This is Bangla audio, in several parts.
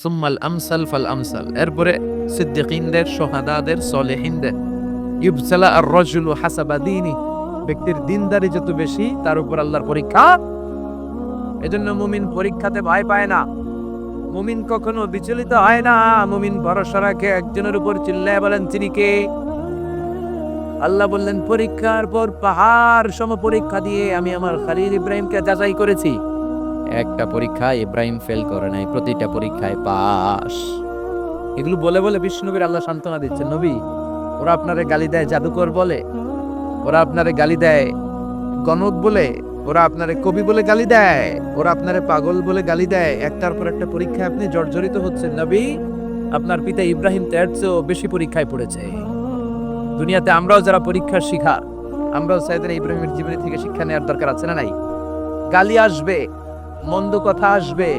সুম্মাল আমসাল ফাল আমসাল, এরপরে সিদ্দিকিনদের, শুহাদাদের, সলিহিনদের। ইবতালা আর রাজুলু হাসাবা দীনি, ব্যক্তির দিনদারি যত বেশি তার উপর আল্লাহর পরীক্ষা। এজন্য মুমিন পরীক্ষাতে ভয় পায় না, মুমিন কখনো বিচলিত হয় না, মুমিন ভরসা রাখে একজনের উপর। চিল্লায় বলেন তিনি কে? আল্লাহ বললেন, পরীক্ষার পর পাহাড় সম পরীক্ষা দিয়ে আমি আমার খলিল ইব্রাহিমকে যাচাই করেছি। একটা পরীক্ষায় ইব্রাহিম ফেল করে নাই, প্রতিটা পরীক্ষায় পাস। এগুলো বলে বলে বিষ্ণুবীর আল্লাহ সান্ত্বনা দিচ্ছেন, নবী ওরা আপনারে গালি দেয় জাদুকর বলে, ওরা আপনারে গালি দেয় গণক বলে, ওরা আপনারে কবি বলে গালি দেয়, ওরা আপনারে পাগল বলে গালি দেয়, একটার পর একটা পরীক্ষায় আপনি জর্জরিত হচ্ছেন। নবী, আপনার পিতা ইব্রাহিম তার চেয়েও বেশি পরীক্ষায় পড়েছে। দুনিয়াতে আমরাও যারা পরীক্ষার শিকার, আমরাও সাইয়েদনা ইব্রাহিমের জীবনী থেকে শিক্ষা নেওয়ার দরকার আছে না নাই? গালি আসবে, মন্দ কথা আসবে,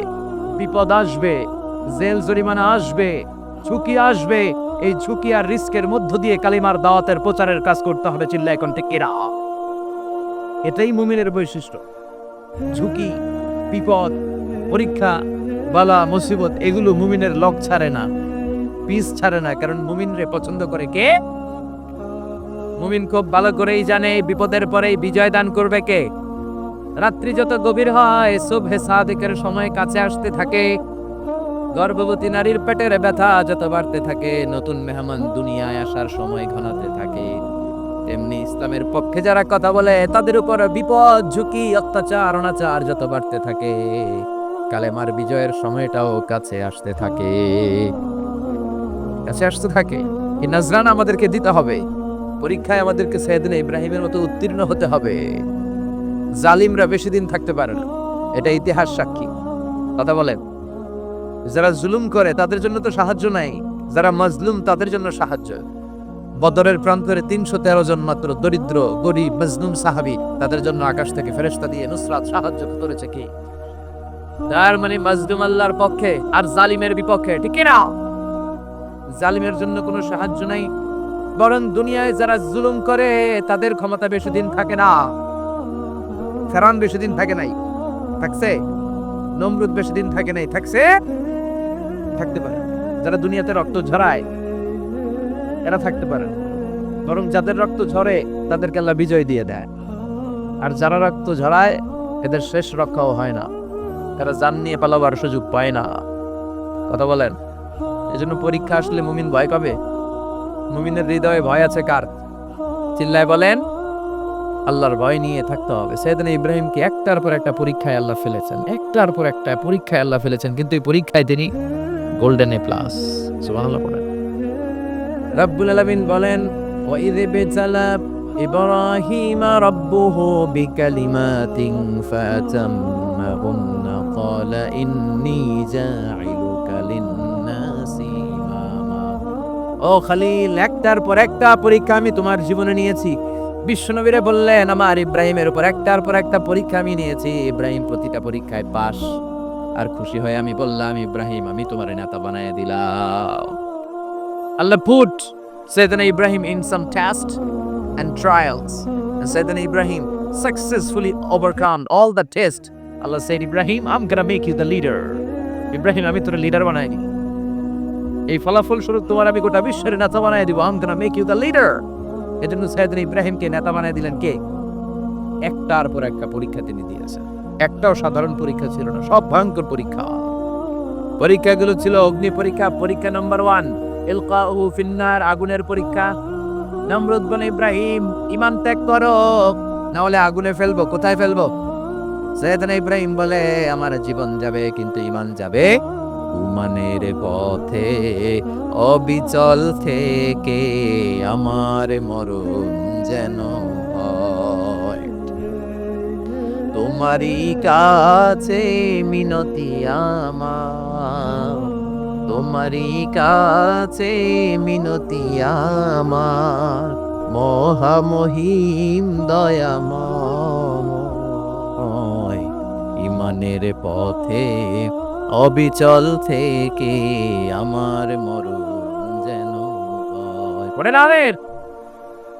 বিপদ আসবে, জেল জরিমানা আসবে, ঝুঁকি আসবে। এই ঝুঁকি আর রিস্কের মধ্য দিয়ে কালিমার দাওয়াতের প্রচারের কাজ করতে হবে। চিল্লায় এখন ঠিক কিনা? এটাই মুমিনের বৈশিষ্ট্য। ঝুঁকি, বিপদ, পরীক্ষা, বালা, মুসিবত, এগুলো মুমিনের লক ছাড়ে না, পিস ছাড়ে না। কারণ মুমিনরে পছন্দ করে কে? মুমিন খুব ভালো করেই জানে বিপদের পরেই বিজয় দান করবে কে। রাত্রি যত গভীর হয়, সুবহে সাদিকের সময় কাছে আসতে থাকে, গর্ভবতী নারীর পেটের ব্যথা যত বাড়তে থাকে, নতুন মেহমান দুনিয়ায় আসার সময় ঘনাতে থাকে, তেমনি ইসলামের পক্ষে যারা কথা বলে তাদের উপর বিপদ, ঝুঁকি, অত্যাচার, অনাচার যত বাড়তে থাকে, কালেমার বিজয়ের সময়টাও কাছে আসতে থাকে, কাছে আসতে থাকে। এই নজরানা আমাদেরকে দিতে হবে। পরীক্ষায় আমাদেরকে সাইয়েদনা ইব্রাহিমের মতো উত্তীর্ণ হতে হবে। জালিমরা বেশি দিন থাকতে পারে না, এটা ইতিহাস সাক্ষী। কথা বলেন, যারা জুলুম করে তাদের জন্য তো সাহায্য নাই, যারা মাজলুম তাদের জন্য সাহায্য। বদরের প্রান্তরে ৩১৩ জন মাত্র দরিদ্র, গরিব, মাজলুম সাহাবী, তাদের জন্য আকাশ থেকে ফেরেশতা দিয়ে নুসরাত, সাহায্য করেছে কে? তার মানে মাজলুম আল্লাহর পক্ষে আর জালিমের বিপক্ষে, ঠিক না? জালিমের জন্য কোনো সাহায্য নাই, বরং দুনিয়ায় যারা জুলুম করে তাদের ক্ষমতা বেশি দিন থাকে না। ফেরাউন বেশি দিন থাকে নাই, থাকছে? নমরুদ বেশি দিন থাকে নাই, থাকছে? থাকতে পারে। যারা দুনিয়াতে রক্ত ঝরায় এরা থাকতে পারে, বরং যাদের রক্ত ঝরে তাদেরকে আল্লাহ বিজয় দিয়ে দেয়। আর যারা রক্ত ঝরায় এদের শেষ রক্ষাও হয় না, এরা জান নিয়ে পালাবার সুযোগ পায় না। কথা বলেন, এজন্য পরীক্ষা আসলে মুমিন ভয় পাবে। মুমিনের হৃদয়ে ভয় আছে কার? চিল্লায় বলেন, আল্লাহর ভয় নিয়ে থাকতে হবে। সাইয়েদনা ইব্রাহিমকে একটার পর একটা পরীক্ষায় আল্লাহ ফেলেছেন, একটার পর একটা পরীক্ষায় আল্লাহ ফেলেছেন, কিন্তু এই পরীক্ষায় তিনি গোল্ডেন এ প্লাস। সুবহানাল্লাহ বলেন। রব্বুল আলামিন বলেন, ওয়া ইয বিতালা ইব্রাহিমা রাব্বুহু বিকালিমাতিন ফাতাম্মাহুন্না ক্বালা ইন্নী জাইলুকা লিন-নাসি ইমামা। ও খলিল, একটার পর একটা পরীক্ষা আমি তোমার জীবনে নিয়েছি। বিশ্বনবীরে বললেন, আমার ইব্রাহিমের উপর একটার পর একটা পরীক্ষা আমি নিয়েছি, ইব্রাহিম প্রতিটা পরীক্ষায় পাস। আর খুশি হয়ে আমি বললাম, ইব্রাহিম আমি তোমার নেতা বানায় দিলাম। Allah put Sayyidina Ibrahim in some tests and trials, and Sayyidina Ibrahim successfully overcome all the tests. Allah said, Ibrahim, I'm gonna make you the leader. Ibrahim, আমি তোর লিডার বানাই দিব। এই ফলাফল স্বরূপ তোমার আমি গোটা বিশ্বের নেতা বানাই দিব। I'm gonna make you the leader. এজন্য সাইয়েদনা ইব্রাহিমকে নেতা বানাই দিলেন কে? একটার পর একটা পরীক্ষা তিনি দিয়েছেন। একটাও সাধারণ পরীক্ষা ছিল না, সব ভয়ঙ্কর পরীক্ষা। পরীক্ষাগুলো ছিল অগ্নি পরীক্ষা। পরীক্ষা নাম্বার 1 ইলকাহু ফিন্নার, আগুনের পরীক্ষা। নমরুদ বলে, ইব্রাহিম ঈমান ত্যাগ করো, না হলে আগুনে ফেলবো। কোথায় ফেলবো? সাইয়েদনা ইব্রাহিম বলে, আমার জীবন যাবে কিন্তু ঈমান যাবে উমানের পথে, অবিচল থেকে আমার মরণ যেন হয়। তোমারই কাছে মিনতি আমার, তোমারই কাছে মিনতি আমার, মহামহিম দয়াময়, ঈমানের পথে অবিচল থেকে আমার মরণ যেন হয়। পড়ে না রে।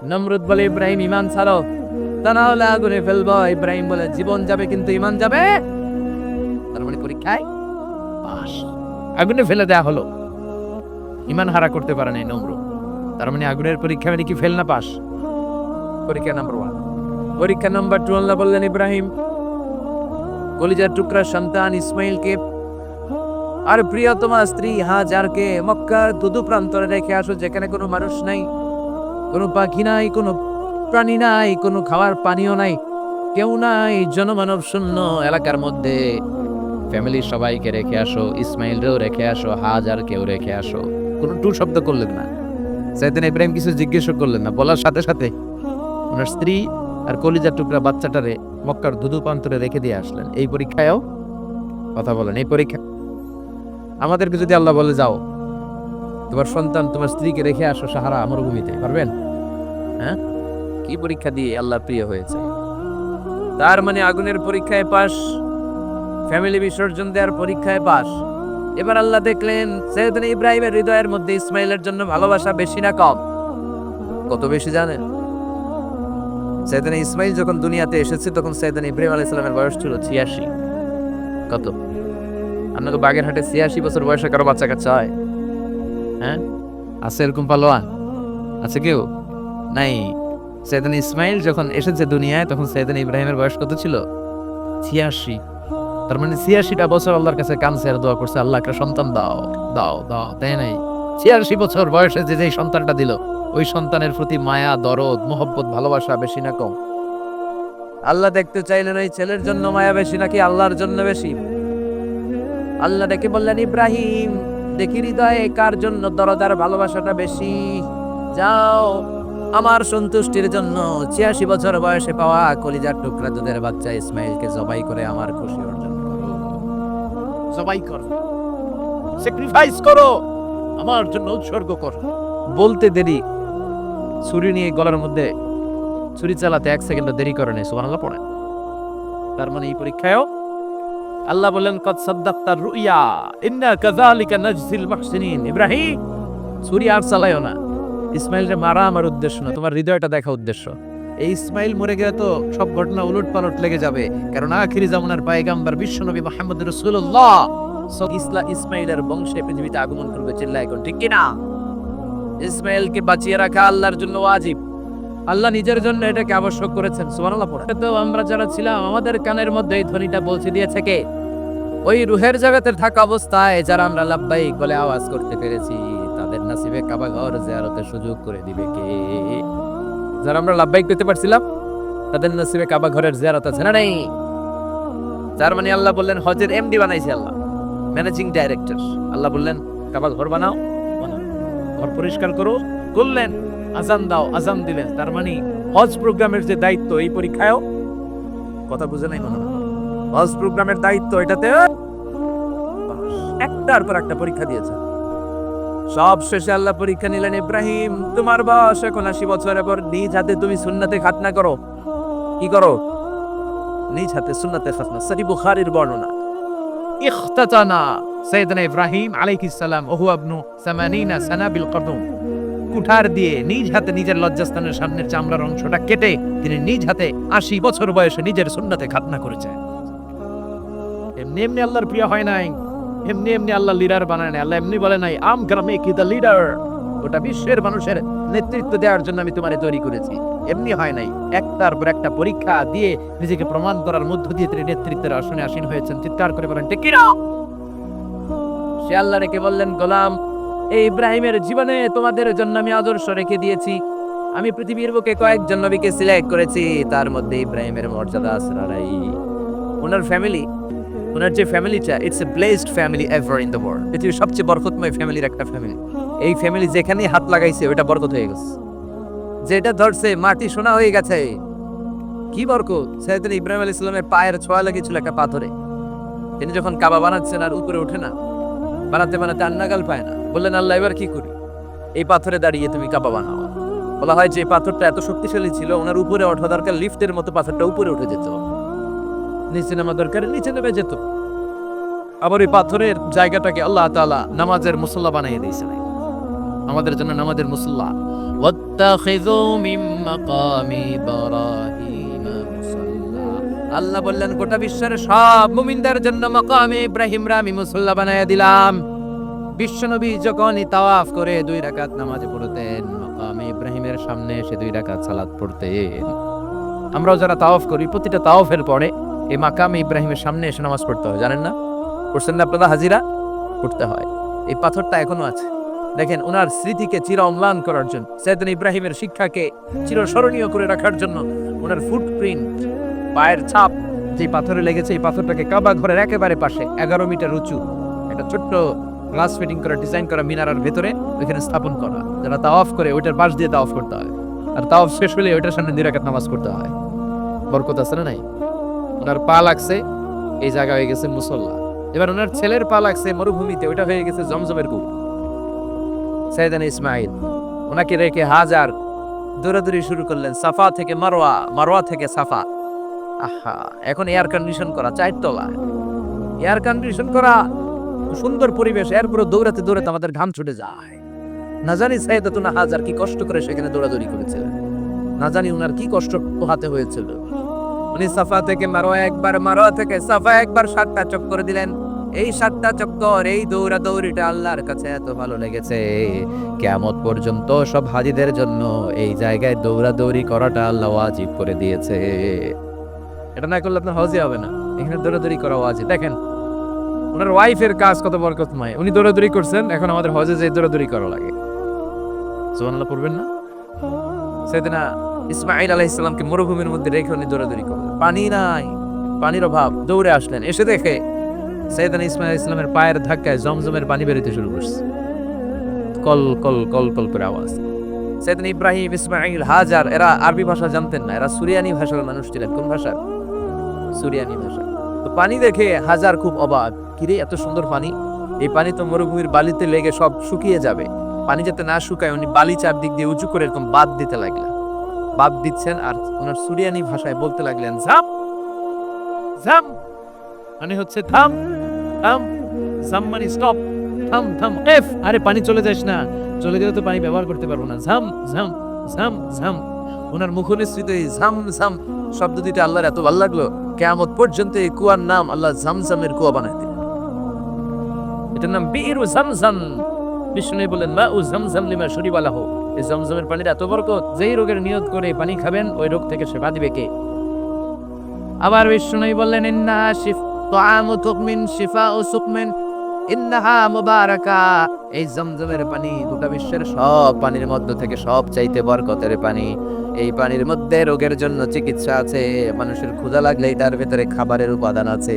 নমরুদ বলে, ইব্রাহিম ঈমান ছাড়ো, তা না হলে আগুনে ফেলবো। ইব্রাহিম বলে, জীবন যাবে কিন্তু ঈমান যাবে। তার মানে পরীক্ষায় পাস। আগুনে ফেলে দেয়া হলো, ইমান হারা করতে পারে নাই নমরুদ। তার মানে আগুনের পরীক্ষা মানে কি ফেল না পাস? পরীক্ষা নাম্বার 1। পরীক্ষা নাম্বার 2 আল্লাহ বললেন ইব্রাহিম কলিজার টুকরা সন্তান ইসমাইলকে আর প্রিয়তমা স্ত্রী হাজারকে মক্কার দুদু প্রান্তরে রেখে আসো, যেখানে কোনো মানুষ নাই, কোনো পাখি নাই, কোনো প্রাণী নাই, কোনো খাওয়ার পানিও নাই, কেউ নাই, জনমানব শূন্য এলাকার মধ্যে ফ্যামিলির সবাইকে রেখে আসো, ইসমাইলরেও রেখে আসো, হাজারকেও রেখে আসো। কোনো টু শব্দ করলেন না। সাইয়েদনা ইব্রাহিম কিছু জিজ্ঞেস করলেন না, বলার সাথে সাথে ওনার স্ত্রী আর কলিজার টুকরা বাচ্চাটারে মক্কার দুদু প্রান্তরে রেখে দিয়ে আসলেন। এই পরীক্ষায়ও কথা বলেন, এই পরীক্ষা আমাদেরকে যদি আল্লাহ বলে যাও তোমার সন্তান তোমার স্ত্রীকে রেখে আসো সাহারা মরুভূমিতে, পারবেন? হ্যাঁ, কি পরীক্ষা দিয়ে আল্লাহ প্রিয় হয়েছে। তার মানে আগুনের পরীক্ষায় পাস, ফ্যামিলি বিসর্জন দেওয়ার পরীক্ষায় পাস। এবার আল্লাহ দেখলেন সাইয়েদনা ইব্রাহিমের হৃদয়ের মধ্যে ইসমাইলের জন্য ভালোবাসা বেশি না কম? কত বেশি জানেন? সাইয়েদনা ইসমাইল যখন দুনিয়াতে এসেছে তখন সাইয়েদনা ইব্রাহিম আলাইহিস সালামের বয়স ছিল 86। কত? আপনাকে বাগেরহাটে 86 বছর বয়সে কারো বাচ্চা কাচ্চা হয়? হ্যাঁ, আছে এরকম পালোয়ান? আছে কেউ? নাই। সাইয়েদনা ইসমাইল যখন এসেছে দুনিয়ায় তখন সাইয়েদনা ইব্রাহিমের বয়স কত ছিল? 86। তার মানে 86টা বছর আল্লাহর কাছে কাঁদছে আর দোয়া করছে, আল্লাহ একটা সন্তান দাও দাও দাও, তাই নাই? 86 বছর বয়সে যে সন্তানটা দিল, ওই সন্তানের প্রতি মায়া, দরদ, মোহব্বত, ভালোবাসা বেশি না কম? আল্লাহ দেখতে চাইলেন ওই ছেলের জন্য মায়া বেশি নাকি আল্লাহর জন্য বেশি? আল্লাহ ডেকে বললেন ইব্রাহিম দেখি হৃদয়ে কার জন্য দরদ আর ভালোবাসাটা বেশি। যাও আমার সন্তুষ্টির জন্য 86 বছর বয়সে পাওয়া কলিজার টুকরা দুধের বাচ্চা ইসমাইলকে জবাই করে আমার খুশি অর্জন করো। জবাই করো, স্যাক্রিফাইস করো, আমার জন্য উৎসর্গ করো। বলতে দেরি, ছুরি নিয়ে গলার মধ্যে ছুরি চালাতে 1 সেকেন্ড দেরি করে নেই। সুবহানাল্লাহ পড়েন। তার মানে এই পরীক্ষায়ও আল্লাহ বললেন কদ সাদ্দাক্তার রুইয়া ইন্না কাযালিকা নাজজিল মুহসিনিন। ইব্রাহিম ছুরি আর চালায়ও না, ইসমাইলকে মারা আমার উদ্দেশ্য না, তোমার হৃদয়টা দেখা উদ্দেশ্য। এই ইসমাইল মরে গেলে তো সব ঘটনা উলট পালট লেগে যাবে, কারণ আখিরি জামানার পয়গম্বর বিশ্বনবী মুহাম্মদ রাসূলুল্লাহ ইসমাইলের বংশে পৃথিবীতে আগমন করবে। চিল্লায় এখন ঠিক কি না? ইসমাইলকে বাঁচিয়ে রাখা আল্লাহর জন্য ওয়াজিব, আল্লাহ নিজের জন্য এটাকে আবশ্যক করেছেন। সুবহানাল্লাহ পড়ে। তো আমরা যারা ছিলাম আমাদের কানের মধ্যে এই ধ্বনিটা পৌঁছে দিয়েছে কে? ওই রুহের জগতের থাকা অবস্থায় যারা আমরা লাব্বাইক বলে আওয়াজ করতে পেরেছি, তাদের নসিবে কাবা ঘর জিয়ারতের সুযোগ করে দিবে কে? যারা আমরা লাব্বাইক পেতে পারছিলাম তাদের নসিবে কাবা ঘরের জিয়ারত আছে না নেই? যার মানে আল্লাহ বললেন হজের এমডি বানাইছে আল্লাহ, ম্যানেজিং ডাইরেক্টর। আল্লাহ বললেন কাবা ঘর বানাও, ঘর পরিষ্কার করো, করলেন। আজান দাও, আজান দিলেন। তার মানে হজ প্রোগ্রামের যে দায়িত্ব এই পরীক্ষায়ও, কথা বুঝে নাই মনে হয়, হজ প্রোগ্রামের দায়িত্ব এটাতে একটার পর একটা পরীক্ষা দিয়েছে। সব শেষে আল্লাহ পরীক্ষা নিলেন ইব্রাহিম তোমার বয়স এখন 80 বছর, এবার নিজ হাতে তুমি সুন্নাতে খাতনা করো। কি করো? নিজ হাতে সুন্নাতে খাতনা। সহিহ বুখারীর বর্ণনা। ইখতাতানা সাইয়েদনা ইব্রাহিম আলাইহিস সালাম ওহু ইবনু 80 সানা বিল কদম। কুঠার দিয়ে নিজ হাতে নিজের লজ্জাস্থানের সামনের চামড়ার অংশটা কেটে তিনি নিজ হাতে 80 বছর বয়সে নিজের সুন্নাতে খাতনা করেছেন। এমনি এমনি আল্লাহর প্রিয় হয় নাই, এমনি এমনি আল্লাহ লিডার বানায় নাই। আল্লাহ এমনি বলে নাই I'm gonna make you the leader, গোটা বিশ্বের মানুষের নেতৃত্ব দেওয়ার জন্য আমি তোমারে তৈরি করেছি। এমনি হয় নাই, একটার পর একটা পরীক্ষা দিয়ে নিজেকে প্রমাণ করার মধ্য দিয়ে তিনি নেতৃত্বের আসনে আসীন হয়েছেন। চিৎকার করে বলেন ঠিক কি না? সে আল্লাহ রেখে বললেন গোলাম এই ইব্রাহিমের জীবনে তোমাদের জন্য আমি আদর্শ রেখে দিয়েছি। আমি পৃথিবীর বুকে কয়েকজন নবীকে সিলেক্ট করেছি, তার মধ্যে ইব্রাহিমের মর্যাদা আছে না নাই? ওনার ফ্যামিলি, ওনার যে ফ্যামিলিটা, it's a blessed family ever in the world. পৃথিবীর সবচেয়ে বরকতময় ফ্যামিলির একটা ফ্যামিলি। এই ফ্যামিলি যেখানে হাত লাগাইছে ওটা বরকত হয়ে গেছে, যেটা ধরছে মাটি সোনা হয়ে গেছে। কি বরকত! সাইয়েদনা ইব্রাহিম আলাইহিস সালামের পায়ের ছোঁয়া লেগেছিল একটা পাথরে। তিনি যখন কাবা বানাচ্ছেন আর উপরে ওঠে না, বানাতে বানাতে আন্নাগাল পায় না, বললেন আল্লাহ এবার কি করি? এই পাথরে দাঁড়িয়ে তুমি কাবা বানাও। বলা হয় যে পাথরটা এত শক্তিশালী ছিল, ওনার উপরে ওঠা দরকার, লিফটের মতো পাথরটা উপরে উঠে যেত, নিচে নামা দরকার নিচে নেমে যেত। আবার এই পাথরের জায়গাটাকে আল্লাহ তাআলা নামাজের মুসল্লা বানিয়ে দিয়েছেন, আমাদের জন্য নামাজের মুসল্লা। ওয়াত্তাখিযু মিন মাকামি ইব্রাহিম মুসাল্লা। আল্লাহ বললেন গোটা বিশ্বের সব মুমিনদের জন্য মাকামে ইব্রাহিমরা আমি মুসল্লা বানায়া দিলাম। বিশ্বনবী যখনই তাওয়াফ করে 2 রাকাত নামাজ পড়তেন, মাকামে ইব্রাহিমের সামনে এসে 2 রাকাত সালাত পড়তেন। আমরাও যারা তাওয়াফ করি, প্রতিটা তাওয়াফের পরে এই মাকামে ইব্রাহিমের সামনে এসে নামাজ পড়তে হয়, জানেন না? পড়ছেন না আপনারা? হাজিরা পড়তে হয়। এই পাথরটা এখনো আছে। দেখেন, ওনার স্মৃতিকে চির অম্লান করার জন্য, সাইয়েদনা ইব্রাহিমের শিক্ষাকে চিরস্মরণীয় করে রাখার জন্য ওনার ফুটপ্রিন্ট, পায়ের ছাপ যে পাথরে লেগেছে, এই পাথরটাকে কাবা ঘরের একেবারে পাশে 11 মিটার উঁচু একটা ছোট্ট গ্লাস ফিটিং করা, ডিজাইন করা মিনারার ভেতরে ওইখানে স্থাপন করা। যারা তাওয়াফ করে ওইটার পাশ দিয়ে তাওয়াফ করতে হয়, আর তাওয়াফ শেষ হলে ওইটার সামনে 2 রাকাত নামাজ পড়তে হয়। বরকত আছে না নাই? ওনার পা লাগছে এই জায়গা হয়ে গেছে মুসল্লা। এবার ওনার ছেলের পা লাগছে মরুভূমিতে, ওইটা হয়ে গেছে জমজমের কূপ। সাইয়েদনা ইসমাইল ওনাকে রেখে হাজার দৌড়াদৌড়ি শুরু করলেন, সাফা থেকে মারওয়া, মারওয়া থেকে সাফা। আহা, এখন এয়ার কন্ডিশন করা 4 তলা, এয়ার কন্ডিশন করা সুন্দর পরিবেশ, এরপরে দৌড়াতে দৌড়াতে আমাদের ঘাম ছুটে যায়। না জানি সাইয়েদাতুনা হাজার কি কষ্ট করে সেখানে দৌড়াদৌড়ি করেছিলেন, না জানি উনার কি কষ্ট পোহাতে হয়েছিল। উনি সাফা থেকে মারওয়া একবার, মারওয়া থেকে সাফা একবার 7টা চক্কর দিলেন। এই 7টা চক্কর, এই দৌড়াদৌড়িটা আল্লাহর কাছে এত ভালো লেগেছে, কিয়ামত পর্যন্ত সব হাজিদের জন্য এই জায়গায় দৌড়াদৌড়ি করাটা আল্লাহ ওয়াজিব করে দিয়েছে। এটা না করলে আপনার হজই হবে না, এখানে দৌড়াদৌড়ি করা ওয়াজিব। দেখেন ওনার ওয়াইফের কাজ কত বরকতময়, উনি দৌড়াদৌড়ি করছেন, এখন আমাদের হজে যে দৌড়াদৌড়ি করা লাগে। সুবহানাল্লাহ পড়বেন না? সাইয়েদনা ইসমাঈল আলাইহিস সালামকে মরুভূমির মধ্যে রেখে উনি দৌড়াদৌড়ি করলেন, পানি নাই, পানির অভাব, দৌড়ে আসলেন, এসে দেখে সাইয়েদনা ইসমাঈল আলাইহিস সালামের পায়ের ধাক্কায় জমজমের পানি বেরোতে শুরু করছে, কল কল কল কল করে আওয়াজ। সাইয়েদনা ইব্রাহিম, ইসমাঈল, হাজার এরা আরবি ভাষা জানতেন না, এরা সুরিয়ানি ভাষার মানুষ ছিলেন। কোন ভাষা? সুরিয়ানি ভাষা। তো পানি দেখে হাজার খুব অবাক, কিরে এত সুন্দর পানি, এই পানি তো মরুভূমির বালিতে লেগে সব শুকিয়ে যাবে। পানি যাতে না শুকায় উনি বালি চারদিক দিয়ে উঁচু করে এরকম বাঁধ দিতে লাগলেন, বাঁধ দিচ্ছেন আর ওনার সুরিয়ানি ভাষায় বলতে লাগলেন জাম জাম, মানে হচ্ছে থাম থাম, জাম মানে স্টপ, থাম থাম, এফ, আরে পানি চলে যাস না, চলে গেলে তো পানি ব্যবহার করতে পারবো না, ঝাম ঝাম ঝাম ঝাম। ওনার মুখনিসৃত এই ঝাম ঝাম শব্দ দুইটা আল্লাহর এত ভালো লাগলো, কিয়ামত পর্যন্ত এই কুয়ার নাম আল্লাহ জামজামের কুয়া বানাই দিলেন। এটার নাম বিইরু জামজাম। বিষ্ণু বলেন মা উ জামজাম লিমা শুরিবা লাহু, এই জামজামের পানির এত বরকত, যেই রোগের নিয়ত করে পানি খাবেন ওই রোগ থেকে সেবা দিবে কে? আবার বিষ্ণু বললেন ইন্না শিফ তাআমুকুম মিন শিফাউ সুকমিন ইন্নাহা মুবারাকা, এই জমজমের পানি গোটা বিশ্বের সব পানির মধ্য থেকে সব চাইতে বরকতের পানি। এই পানির মধ্যে রোগের জন্য চিকিৎসা আছে, মানুষের ক্ষুধা লাগলে এটার ভেতরে খাবারের উপাদান আছে।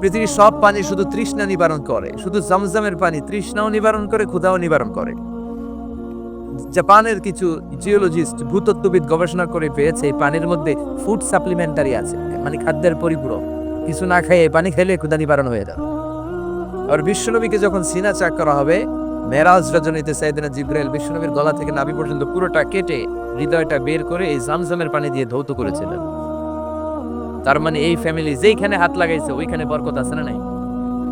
পৃথিবীর সব পানি শুধু তৃষ্ণা নিবারণ করে, শুধু জমজমের পানি তৃষ্ণাও নিবারণ করে, ক্ষুধাও নিবারণ করে। জাপানের কিছু জিওলজিস্ট, ভূতত্ত্ববিদ গবেষণা করে পেয়েছে এই পানির মধ্যে ফুড সাপ্লিমেন্টারি আছে, মানে খাদ্যের পরিপূরক। কিছু না খেয়ে পানি খেলে ক্ষুধা নিবারণ হয়ে যাবে। আর বিশ্বনবীকে যখন সিনা চাক করা হবে, মেরাজ রজনীতে সাইয়েদনা জিবরাইল বিশ্বনবীর গলা থেকে নাভি পর্যন্ত পুরোটা কেটে হৃদয়টা বের করে এই জামজামের পানি দিয়ে ধৌত করেছিলেন। তার মানে এই ফ্যামিলি যেইখানে হাত লাগাইছে ওইখানে বরকত আছে না নাই?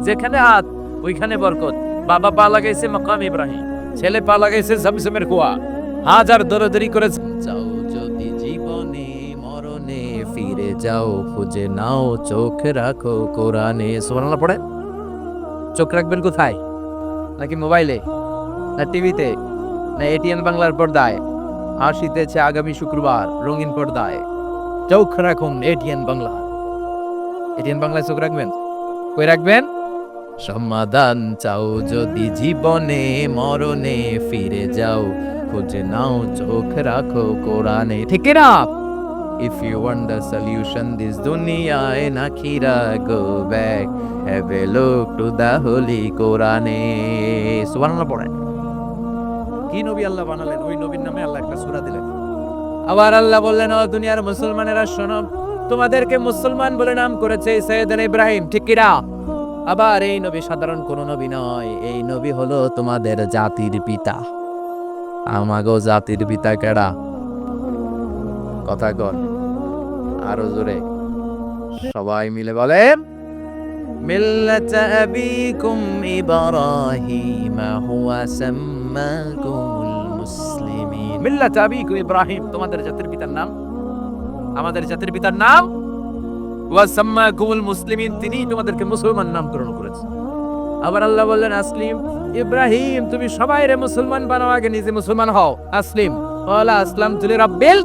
যেখানে হাত ওইখানে বরকত। বাবা পা লাগাইছে মাকাম ইব্রাহিম, ছেলে পা লাগাইছে জমজমের কুয়া, হাজার দরদরি করে। যাও যদি জীবনে মরণে ফিরে যাও, খুঁজে নাও চোখ রাখো কোরআনে। সুবহানাল্লাহ পড়ে। চোখ রাখবেন কোথায়? নাকি মোবাইলে, না টিভিতে, না এটিএন বাংলার পর্দায়? আসিতেছে আগামী শুক্রবার রঙিন পর্দায়, চোখ রাখুন এটিএন বাংলা। এটিএন বাংলায় চোখ রাখবেন, কই রাখবেন? সমাধান চাও যদি জীবনে মরণে ফিরে যাও, খুঁজে নাও চোখ রাখো কোরআনে। ঠিক না? If you want the solution this dunya and akhirah, go back, have a look to the holy Quran. সুবহানাল্লাহ পড়েন। কি নবী আল্লাহ বানালেন, ওই নবীর নামে আল্লাহ একটা সূরা দিলেন। আবার আল্লাহ বললেন ও দুনিয়ার মুসলমানেরা শোনো, তোমাদেরকে মুসলমান বলে নাম করেছে সাইয়েদনা ইব্রাহিম। ঠিক কি না? আবার এই নবী সাধারণ কোন নবী নয়, এই নবী হলো তোমাদের জাতির পিতা। আমাগো জাতির পিতা কেডা? কথা কর আরো জোরে, সবাই মিলে বলেন মিল্লাত আবিকুম ইব্রাহিম হুয়া সাম্মাকুমুল মুসলিমিন। মিল্লাত আবিকুম ইব্রাহিম, তোমাদের জাতির পিতার নাম, আমাদের জাতির পিতার নাম ওয়া সাম্মাকুমুল মুসলিমিন, তিনি তোমাদেরকে মুসলমান নামকরণ করেছেন। আবার আল্লাহ বললেন আসলিম, ইব্রাহিম তুমি সবাই রে মুসলমান বানাও, আগে নিজে মুসলমান হও। আসলিম ওয়ালা আসলাম তুলি রাব্বিল,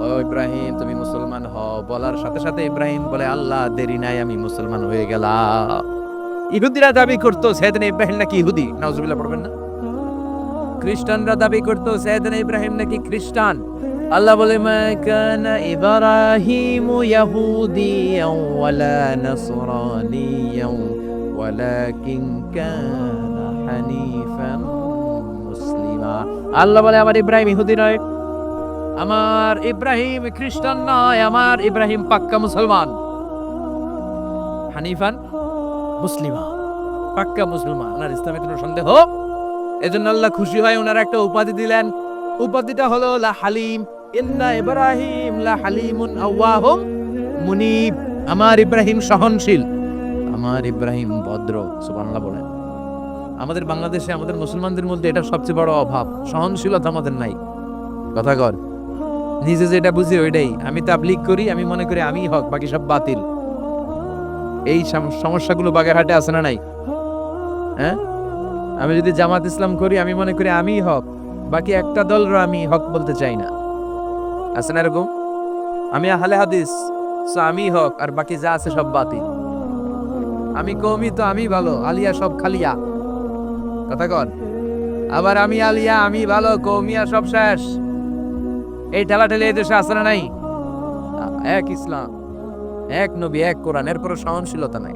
ও ইব্রাহিম তুমি মুসলমান হও বলার সাথে সাথে ইব্রাহিম বলে আল্লাহ দেরি নাই, আমি মুসলমান হয়ে গেলাম। ইহুদিরা দাবি করতো সাইয়েদনা ইব্রাহিম নাকি ইহুদি, নাউজুবিল্লাহ পড়বেন না। খ্রিস্টানরা দাবি করতো সাইয়েদনা ইব্রাহিম নাকি খ্রিস্টান। আল্লাহ বলে মা কানা ইব্রাহিমু ইয়াহুদিয়াও ওয়ালা নাসরানিয়াও ওয়ালাকিন কানা হানিফান মুসলিমা। আল্লাহ বলে আমার ইব্রাহিম ইহুদি নয়, আমার ইব্রাহিম খ্রিস্টান নয়, আমার ইব্রাহিম পাক্কা মুসলমান। হানিফান মুসলিমা, পাক্কা মুসলমান, আর ইসলামে কোনো সন্দেহ। এজন্য আল্লাহ খুশি হয়, ওনার একটা উপাধি দিলেন। উপাধিটা হলো লা হালিম, ইন্না ইব্রাহিম লা হালিমুন আওয়াহুম মুনিব। আমার ইব্রাহিম সহনশীল, আমার ইব্রাহিম ভদ্র। সুবহানাল্লাহ বলেন। আমাদের বাংলাদেশে আমাদের মুসলমানদের মধ্যে এটা সবচেয়ে বড় অভাব, সহনশীলতা আমাদের নাই। কথা কর, নিজে যেটা বুঝি ওইটাই। আমি তাবলীগ করি, আমি মনে করি আমি হক, বাকি সব বাতিল। এই সমস্যাগুলো বাগেরহাটে আছে না নাই? হ্যাঁ, আমি যদি জামাত ইসলাম করি, আমি মনে করি আমি হক, বাকি একটা দলরা আমি হক বলতে চাই না। আছে না এরকম? আমি আহলে হাদিস, সো আমি হক, আর বাকি যা আছে সব বাতিল। আমি কওমি, তো আমি ভালো, আলিয়া সব খালিয়া। কথা কর। আবার আমি আলিয়া, আমি ভালো, কওমিয়া সব শেষ। এই ঠেলাঠেলি এই দেশে আছে না নাই? এক ইসলাম, এক নবী, এক কোরআন, এরপরে সহনশীলতা নাই।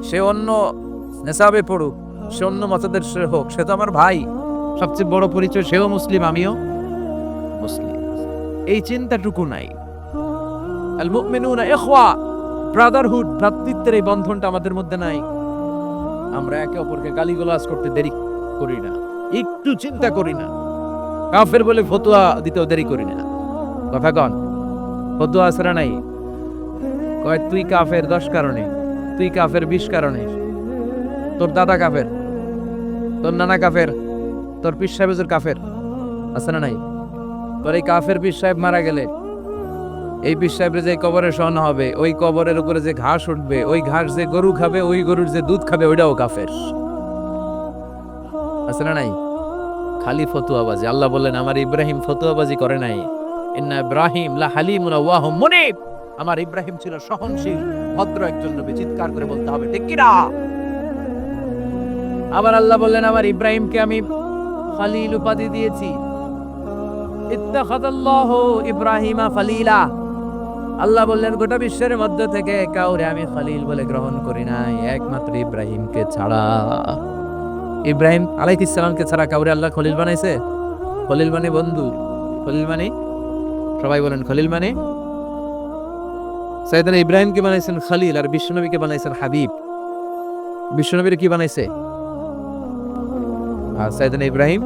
সে অন্য নেশাবে পড়ুক, সে অন্য মতদের সে হোক, সে তো আমার ভাই। সবচেয়ে বড় পরিচয় সেও মুসলিম, আমিও মুসলিম। এই চিন্তাটুকু নাই। আল মুমিনুনা ইখওয়া, ব্রাদারহুড, ভ্রাতৃত্বের এই বন্ধনটা আমাদের মধ্যে নাই। আমরা একে অপরকে গালিগালাজ করতে দেরি করি না, একটু চিন্তা করি না। কাফের বলে ফতোয়া দিতেও দেরি করি না। কথা কন, ফতোয়া আসরা নাই। কয় তুই কাফের 10 কারণে, তুই কাফের 20 কারণে। তোর দাদা কাফের, তোর নানা কাফের, তোর পীর সাহেব কাফের, আছে না নাই? তোর এই কাফের পীর সাহেব মারা গেলে এই পীর সাহেবের যে কবরে শোয়ানো হবে, ওই কবরের উপরে যে ঘাস উঠবে, ওই ঘাস যে গরু খাবে, ওই গরুর যে দুধ খাবে, ওইটাও কাফের। আছে না নাই? খালি ফতুয়াবাজি। আল্লাহ বললেন আমার ইব্রাহিম ফতুয়াবাজি করে নাই। ইন্না ইব্রাহিম লা হালিমুন আওয়াহুম মুনিব। আমার ইব্রাহিম ছিল সহনশীল, ভদ্র একজন নবী। চিৎকার করে বলতে হবে ঠিক কি না? আবার আল্লাহ বললেন আমার ইব্রাহিমকে আমি খলিল উপাধি দিয়েছি। ইত্তাখাযাল্লাহু ইব্রাহিমা খলিলা। আল্লাহ বললেন গোটা বিশ্বের মধ্যে থেকে কাউরে আমি খলিল বলে গ্রহণ করি নাই, একমাত্র ইব্রাহিমকে ছাড়া। ইব্রাহিম আলাইহিস সালামকে ছাড়া কাউরে আল্লাহ খলিল বানাইছে? খলিল মানে বন্ধু, খলিল মানে, সবাই বলেন খলিল মানে। সাইয়েদনা ইব্রাহিমকে বানাইছেন খলিল, আর বিশ্বনবীকে বানাইছেন হাবিব। বিশ্বনবীর কি বানাইছে? আর সাইয়েদনা ইব্রাহিম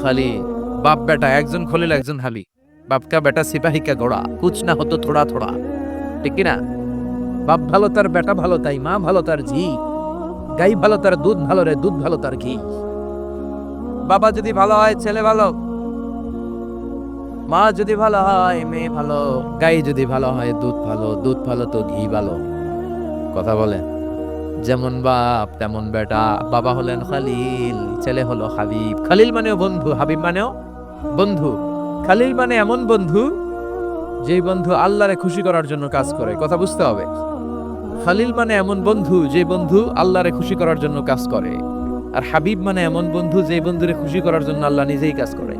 খলিল। বাপ বেটা, একজন খলিল একজন হালি। বাপ কা বেটা সিপাহি কা ঘোড়া, কুছ না হতো থোড়া থোড়া। ঠিক কি না? বাপ ভালো তার বেটা ভালো, তাই মা ভালো তার ঝি। গাই ভালো তার দুধ ভালো রে, দুধ ভালো তার ঘি। বাবা যদি ভালো হয় ছেলে ভালো, মা যদি ভালো হয় মেয়ে ভালো, গাই যদি ভালো হয় দুধ ভালো, দুধ ভালো তো ঘি ভালো। কথা বলে। যেমন বাপ তেমন বেটা। বাবা হলেন খলিল, ছেলে হলো হাবিব। খলিল মানেও বন্ধু, হাবিব মানেও বন্ধু। খলিল মানে এমন বন্ধু যেই বন্ধু আল্লাহরে খুশি করার জন্য কাজ করে। কথা বুঝতে হবে। খলিল মানে এমন বন্ধু যে বন্ধু আল্লাহরে খুশি করার জন্য কাজ করে। আর হাবিব মানে এমন বন্ধু যে বন্ধুরে খুশি করার জন্য আল্লাহ নিজেই কাজ করে।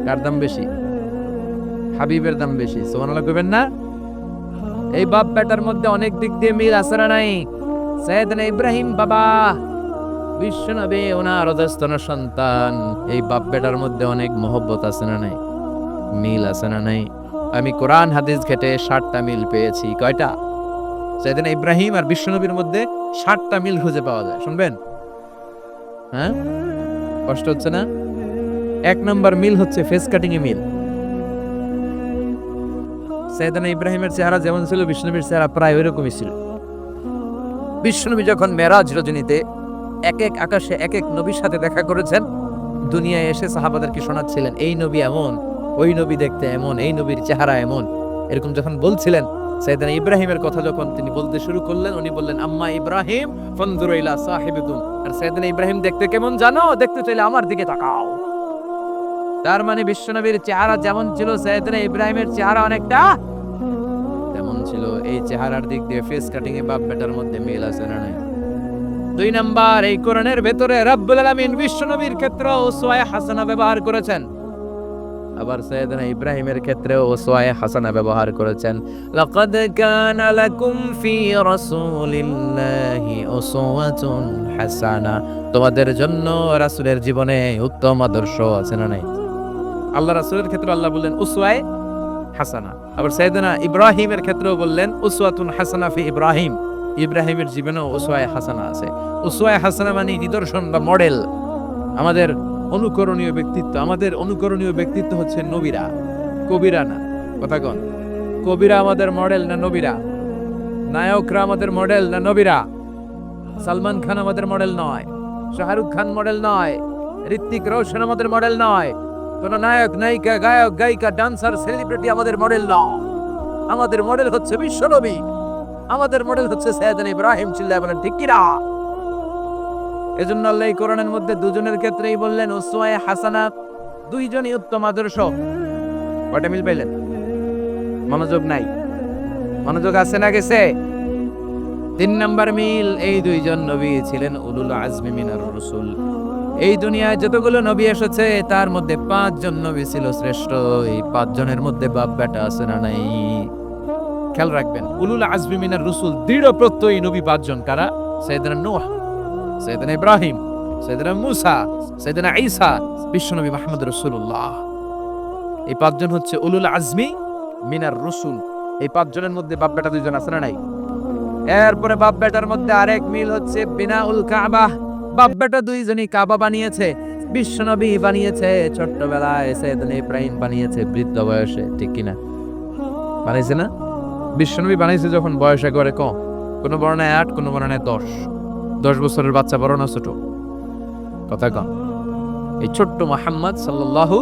কার দাম বেশি? হাবিবের দাম বেশি। সুবহানাল্লাহ কইবেন না? এই বাপ বেটার মধ্যে অনেক দিক দিয়ে মিল আছে না নাই? সাইয়েদনা ইব্রাহিম বাবা, বিশ্বনবী ওনার অধস্তন সন্তান। এই বাপ বেটার মধ্যে অনেক মহব্বত আছে না নাই? মিল আছে না নাই? আমি কোরআন হাদিস ঘেটে 60টা মিল পেয়েছি। কয়টা? সাইয়েদনা ইব্রাহিম আর বিশ্বনবীর মধ্যে 60টা মিল খুঁজে পাওয়া যায়। শুনবেন? হ্যাঁ, কষ্ট হচ্ছে না? 1 নম্বর মিল হচ্ছে ফেস কাটিং এ মিল। সাইয়েদনা ইব্রাহিমের চেহারা যেমন ছিল, বিশ্বনবীর চেহারা প্রায় ওইরকমই ছিল। বিশ্বনবী যখন মেরাজ রজনীতে এক এক আকাশে এক এক নবীর সাথে দেখা করেছেন, দুনিয়ায় এসে সাহাবাদেরকে শোনাচ্ছিলেন এই নবী এমন, ওই নবী দেখতে এমন, এই নবীর চেহারা এমন, এরকম যখন বলছিলেন, সাইয়েদনা ইব্রাহিমের কথা যখন তিনি বলতে শুরু করলেন, উনি বললেন আম্মা ইব্রাহিম ফানজুরু ইলা সাহিবিকুম। আর সাইয়েদনা ইব্রাহিম দেখতে কেমন জানো? দেখতে চাইলে আমার দিকে তাকাও। তার মানে বিশ্বনবীর চেহারা যেমন ছিল, সাইয়েদনা ইব্রাহিমের চেহারা অনেকটা তেমন ছিল। এই চেহারার দিক দিয়ে ফেস কাটিং এ বাপ বেটার মধ্যে মিল আছে না নাই? 2 নাম্বার, এই কোরআনের ভেতরে রব্বুল আলামিন বিশ্বনবীর ক্ষেত্রে উসওয়ায়ে হাসানা ব্যবহার করেছেন, আবার সাইয়েদনা ইব্রাহিমের ক্ষেত্রেও উসওয়ায়ে হাসানা ব্যবহার করেছেন। লাকাদ কানা লাকুম ফি রাসূলিল্লাহি উসওয়াতুন হাসানা, তোমাদের জন্য রাসূলের জীবনে উত্তম আদর্শ আছে না নাই? আল্লাহ রাসূলের ক্ষেত্রে আল্লাহ বললেন উসওয়ায়ে হাসানা, আবার সাইয়েদনা ইব্রাহিমের ক্ষেত্রেও বললেন উসওয়াতুন হাসানা ফি ইব্রাহিম, ইব্রাহিমের জীবনেও উসওয়ায়ে হাসানা আছে। উসওয়ায়ে হাসানা মানে নিদর্শন বা মডেল, আমাদের অনুকরণীয় ব্যক্তিত্ব। আমাদের অনুকরণীয় ব্যক্তিত্ব হচ্ছে নবীরা, কবিরা না। কথা কন, কবিরা আমাদের মডেল না নবীরা? নায়করা আমাদের মডেল না নবীরা? সালমান খান আমাদের মডেল নয়, শাহরুখ খান মডেল নয়, ঋত্বিক রোশন আমাদের মডেল নয়, কোন নায়ক নায়িকা গায়ক গায়িকা ডান্সার সেলিব্রিটি আমাদের মডেল নয়। আমাদের মডেল হচ্ছে বিশ্বনবী, আমাদের মডেল হচ্ছে সাইয়েদনা ইব্রাহিম। চিল্লায় বলেন ঠিক কি না? এজন্য আল্লাহ এই কোরআনের মধ্যে দুজনের ক্ষেত্রেই বললেন উসওয়ায়ে হাসানা, দুইজনই উত্তম আদর্শ। কয়টা মিল পাইলেন? মনোযোগ নাই? মনোযোগ আছে না গেছে? 3 নাম্বার মিল, এই দুইজন নবী ছিলেন উলুল আজমি মিনার রাসূল। এই দুনিয়ায় যতগুলো নবী এসেছে তার মধ্যে 5 জন নবী ছিল শ্রেষ্ঠ। এই 5 জনের মধ্যে বাপ বেটা আছে না নাই? খেয়াল রাখবেন, উলুল আজমি মিনার রাসূল দৃঢ় প্রত্যয়ী নবী 5 জন। কারা? সাইয়েদনা নূহ, সাইয়েদনা ইব্রাহিম, সাইয়েদনা মুসা, সাইয়েদনা ঈসা, বিশ্বনবী মুহাম্মদ রাসূলুল্লাহ। এই 5 জন হচ্ছে উলুল আজমি মিনার রাসূল। এই 5 জনের মধ্যে বাপ বেটা 2 জন আছে না নাই? এরপরে বাপ বেটার মধ্যে আরেক মিল হচ্ছে বিনাউল কাবা। বাপ বেটা 2 জনই কাবা বানিয়েছে। বিশ্বনবী বানিয়েছে ছোট্টবেলায়, সাইয়েদনা ইব্রাহিম বানিয়েছে বৃদ্ধ বয়সে। ঠিক কি না? বানাইছে না? বিশ্বনবী বানাইছে যখন বয়স একবারে কম, কোন বর্ণায় 8, কোন বর্ণায় 10 বছরের বাচ্চা, বড় না ছোট? কথা কম। এই ছোট্ট মুহাম্মদ সাল্লাল্লাহু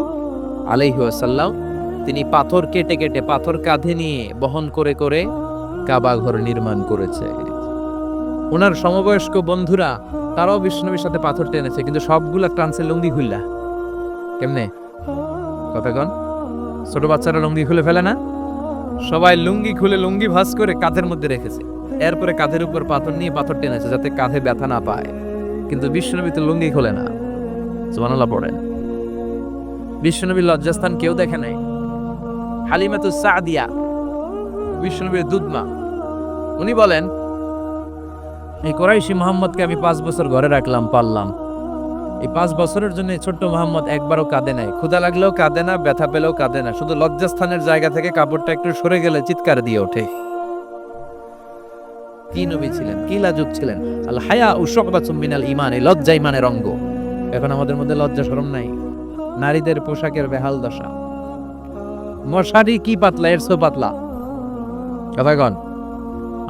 আলাইহি ওয়াসাল্লাম তিনি পাথর কেটে কেটে, পাথর কাঁধে নিয়ে বহন করে করে কাবা ঘর নির্মাণ করেছে। ওনার সমবয়স্ক বন্ধুরা তারাও বিশ্বনবীর সাথে পাথর টেনেছে, কিন্তু সবগুলা টানছে লুঙ্গি খুললা। কেমনে? কথা কন। ছোট বাচ্চারা লুঙ্গি খুলে ফেলে না? সবাই লুঙ্গি খুলে লুঙ্গি ভাঁজ করে কাঁধের মধ্যে রেখেছে, এরপরে কাঁধের উপর পাথর নিয়ে পাথর টেনেছে যাতে কাঁধে ব্যথা না পায়। কিন্তু বিশ্বনবী তো লুঙ্গি খোলে না। সুবহানাল্লাহ পড়েন। বিশ্বনবীর লজ্জাস্থান কেউ দেখে নাই। হালিমাতুস সাদিয়া, বিশ্বনবীর দুধমা, উনি বলেন এই কুরাইশি মুহাম্মদকে আমি 5 বছর ঘরে রাখলাম, পাললাম। এই 5 বছরের জন্য ছোট্ট মুহাম্মদ একবারও কাঁদে নাই, ক্ষুধা লাগলেও কাঁদে না, ব্যথা পেলেও কাঁদে না, শুধু লজ্জাস্থানের জায়গা থেকে কাপড়টা একটু সরে গেলে চিৎকার দিয়ে ওঠে। কি নবী ছিলেন, কি লাজুক ছিলেন। আল হায়া ও শুবাতুম মিনাল ঈমান, এই লজ্জা ঈমানের অঙ্গ। এখন আমাদের মধ্যে লজ্জা শরম নাই। নারীদের পোশাকের বেহাল দশা, মশারি কি পাতলা, এর সো পাতলা। কথা কন।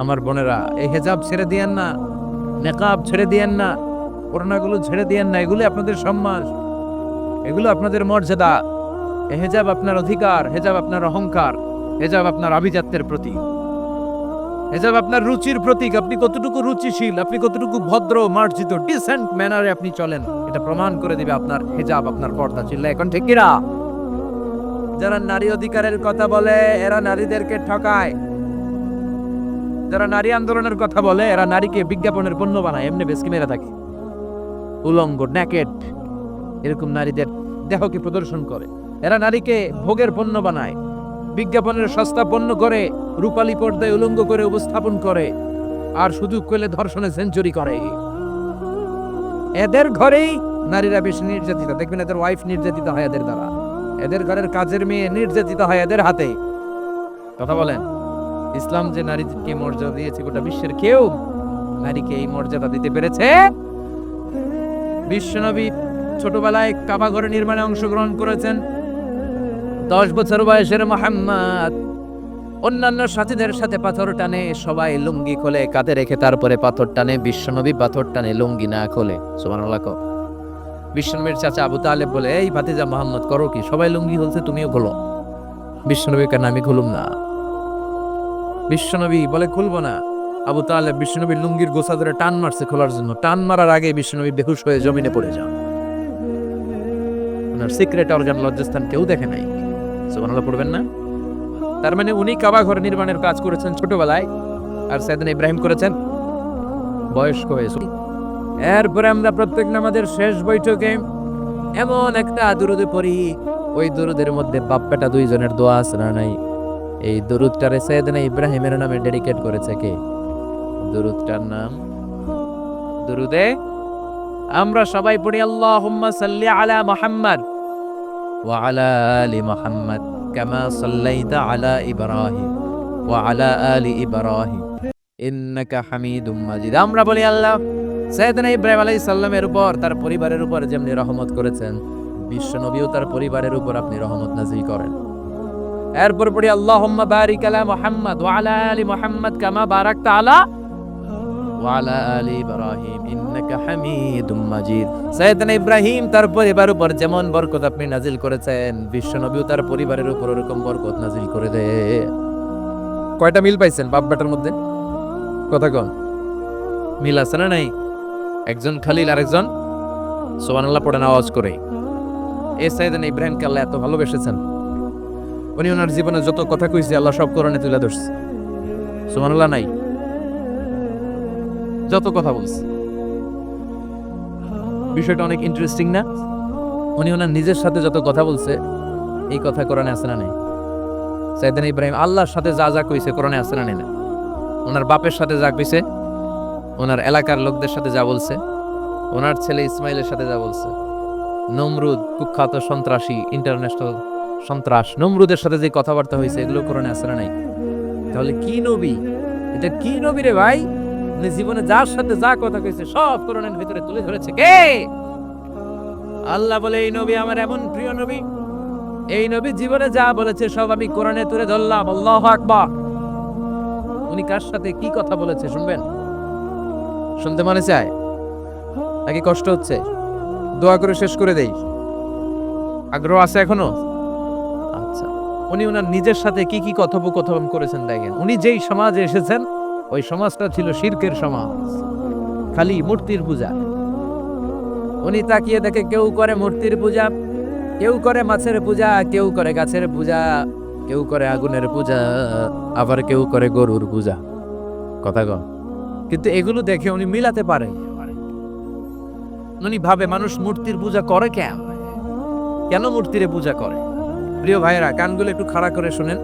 আমার বোনেরা, এই হেজাব ছেড়ে দিয়েন না, নেকাব ছেড়ে দিয়েন না, ওড়নাগুলো ছেড়ে দিয়েন না। এগুলো আপনাদের সম্মান, এগুলো আপনাদের মর্যাদা। এই হেজাব আপনার অধিকার, হেজাব আপনার অহংকার, হেজাব আপনার আভিজাত্যের প্রতীক, হেজাব আপনার রুচির প্রতীক। আপনি কতটুকু রুচিশীল, আপনি কতটুকু ভদ্র, মার্জিত, ডিসেন্ট ম্যানারে আপনি চলেন, এটা প্রমাণ করে দিবে আপনার হেজাব, আপনার পর্দা। চিল্লা এখন ঠিক কিনা? যারা নারী অধিকারের কথা বলে এরা নারীদেরকে ঠকায়। যারা নারী আন্দোলনের কথা বলে এরা নারীকে বিজ্ঞাপনের পণ্য বানায়, এমনি বেশকি মেরে থাকে। উলঙ্গ, নেকেড, এরকম নারীদের দেহকে প্রদর্শন করে। এরা নারীকে ভোগের পণ্য বানায়, বিজ্ঞাপনের সস্তা পণ্য করে, রূপালী পর্দায় উলঙ্গ করে উপস্থাপন করে, আর সুযোগ পেলে ধর্ষণে সেঞ্চুরি করে। এদের ঘরেই নারীরা বেশি নির্যাতিত। দেখবেন এদের ওয়াইফ নির্যাতিত হয় এদের দ্বারা, এদের ঘরের কাজের মেয়ে নির্যাতিত হয় এদের হাতে। কথা বলেন। ইসলাম যে নারীকে মর্যাদা দিয়েছে, গোটা বিশ্বের কেউ নারীকে এই মর্যাদা দিতে পেরেছে। বিশ্বনবী ছোটবেলায় কাবা ঘর নির্মাণে অংশগ্রহণ করেছেন। 10 বছর বয়সের মুহাম্মদ অন্যান্য সাথীদের সাথে পাথর টানে, সবাই লুঙ্গি খোলে কাঁধে রেখে, তারপরে পাথর টানে। বিশ্বনবী পাথর টানে লুঙ্গি না খোলে। সুবহানাল্লাহ। বিশ্বনবীর চাচা আবু তালেব বলে, এই ভাতিজা মুহাম্মদ করো কি? সবাই লুঙ্গি খুলছে, তুমিও খোলো। বিশ্বনবী কেন? আমি খুলুম না। বিশ্বনবী বলে খুলবো না। আবু তালেব বিশ্বনবীর লুঙ্গির গোছা ধরে টান মারছে খোলার জন্য, টান মারার আগে বিশ্বনবী বেহুশ হয়ে জমিনে পড়ে যান। ওনার সিক্রেট অর্গান লজ্জাস্থান কেউ দেখে নাই। সুবহানাল্লাহ পড়বেন না? তার মানে উনি কাবা ঘর নির্মাণের কাজ করেছেন ছোটবেলায়, আর সাইয়েদনা ইব্রাহিম করেছেন বয়স্ক হয়েছে। এরপরে আমরা প্রত্যেক নামাজের শেষ বৈঠকে এমন একটা দুরুদ পড়ি, ওই দুরুদের মধ্যে বাপ বেটা দুইজনের দোয়া আছে না নাই? এই দুরুদটারে সাইয়েদনা ইব্রাহিমের নামে ডেডিকেট করেছে কে? দুরুদটার নাম দুরুদে আমরা সবাই পড়ি আল্লাহুম্মা সাল্লি আলা মুহাম্মাদ ওয়া আলা আলি মুহাম্মাদ কামা সাল্লাইতা আলা ইব্রাহিম ওয়া আলা আলি ইব্রাহিম ইন্নাকা হামিদুম মাজিদ। আমরা বলি আল্লাহ সাইয়েদনা ইব্রাহিম আলাইহিস সালামের উপর, তার পরিবারের উপর যেমনি রহমত করেছেন, বিশ্ব নবীও তার পরিবারের উপর আপনি রহমত নাযিল করেন। এরপর পড়ি আল্লাহুম্মা বারিক আলা মুহাম্মাদ ওয়া আলা আলি মুহাম্মাদ কামা বারাকতা আলা ওয়া আলা আলি ইব্রাহিম ইন্নাকা হামিদুম মাজিদ। সাইয়েদনা ইব্রাহিম তার পরিবারের উপর যেমন বরকত আপনি নাযিল করেছেন, বিশ্ব নবীও তার পরিবারের উপর এরকম বরকত নাযিল করে দে। কয়টা মিল পাইছেন বাপ বেটার মধ্যে? কথা কোন মিল আছে না নাই? একজন খালিল আরেকজন সুবহানাল্লাহ পড়েন আওয়াজ করে। এই সাইয়েদনা ইব্রাহিমকে আল্লাহ এত ভালোবেসেছেন, উনি ওনার জীবনে যত কথা কইছে আল্লাহ সব কোরআনে তুলে ধরছে। সুবহানাল্লাহ নাই? যত কথা বলছে, বিষয়টা অনেক ইন্টারেস্টিং না? উনি ওনার নিজের সাথে যত কথা বলছে এই কথা কোরআনে আছে না নাই? সাইয়েদনা ইব্রাহিম আল্লাহর সাথে যা যা কইছে কোরআনে আছে না নাই? না, ওনার বাপের সাথে যা কইছে, ওনার এলাকার লোকদের সাথে যা বলছে, ওনার ছেলে ইসমাইলের সাথে যা বলছে, নমরুদ কুখ্যাত সন্ত্রাসী ইন্টারন্যাশনাল সন্ত্রাস নমরুদের সাথে যে কথাবার্তা হয়েছে এগুলো কোরআনে আছে না নাই? তাহলে কি নবী? এটা কি নবী রে ভাই? উনি জীবনে যার সাথে যা কথা কইছে সব কোরআনের ভিতরে তুলে ধরেছে কে? আল্লাহ বলে এই নবী আমার এমন প্রিয় নবী, এই নবী জীবনে যা বলেছে সব আমি কোরআনে তুলে ধরলাম। আল্লাহু আকবার। উনি কার সাথে কি কথা বলেছে শুনবেন? শুনতে মনে চায় নাকি কষ্ট হচ্ছে? দোয়া করে শেষ করে দেই, আগ্রহ আছে এখনো? আচ্ছা, উনি ওনার নিজের সাথে কি কি কথোপকথন করেছেন দেখেন। উনি যেই সমাজে এসেছেন ওই সমাজটা ছিল শিরকের সমাজ, খালি মূর্তির পূজা। উনি তাকিয়ে দেখে কেউ করে মূর্তির পূজা, কেউ করে মাছের পূজা, কেউ করে গাছের পূজা, কেউ করে আগুনের পূজা, আবার কেউ করে গরুর পূজা। কথা কন। কিন্তু এগুলো দেখে উনি মিলাতে পারে। উনি ভাবে মানুষ মূর্তির পূজা করে কেন, কেন মূর্তিরে পূজা করে? প্রিয় ভাইয়েরা, কানগুলো একটু খাড়া করে শুনেন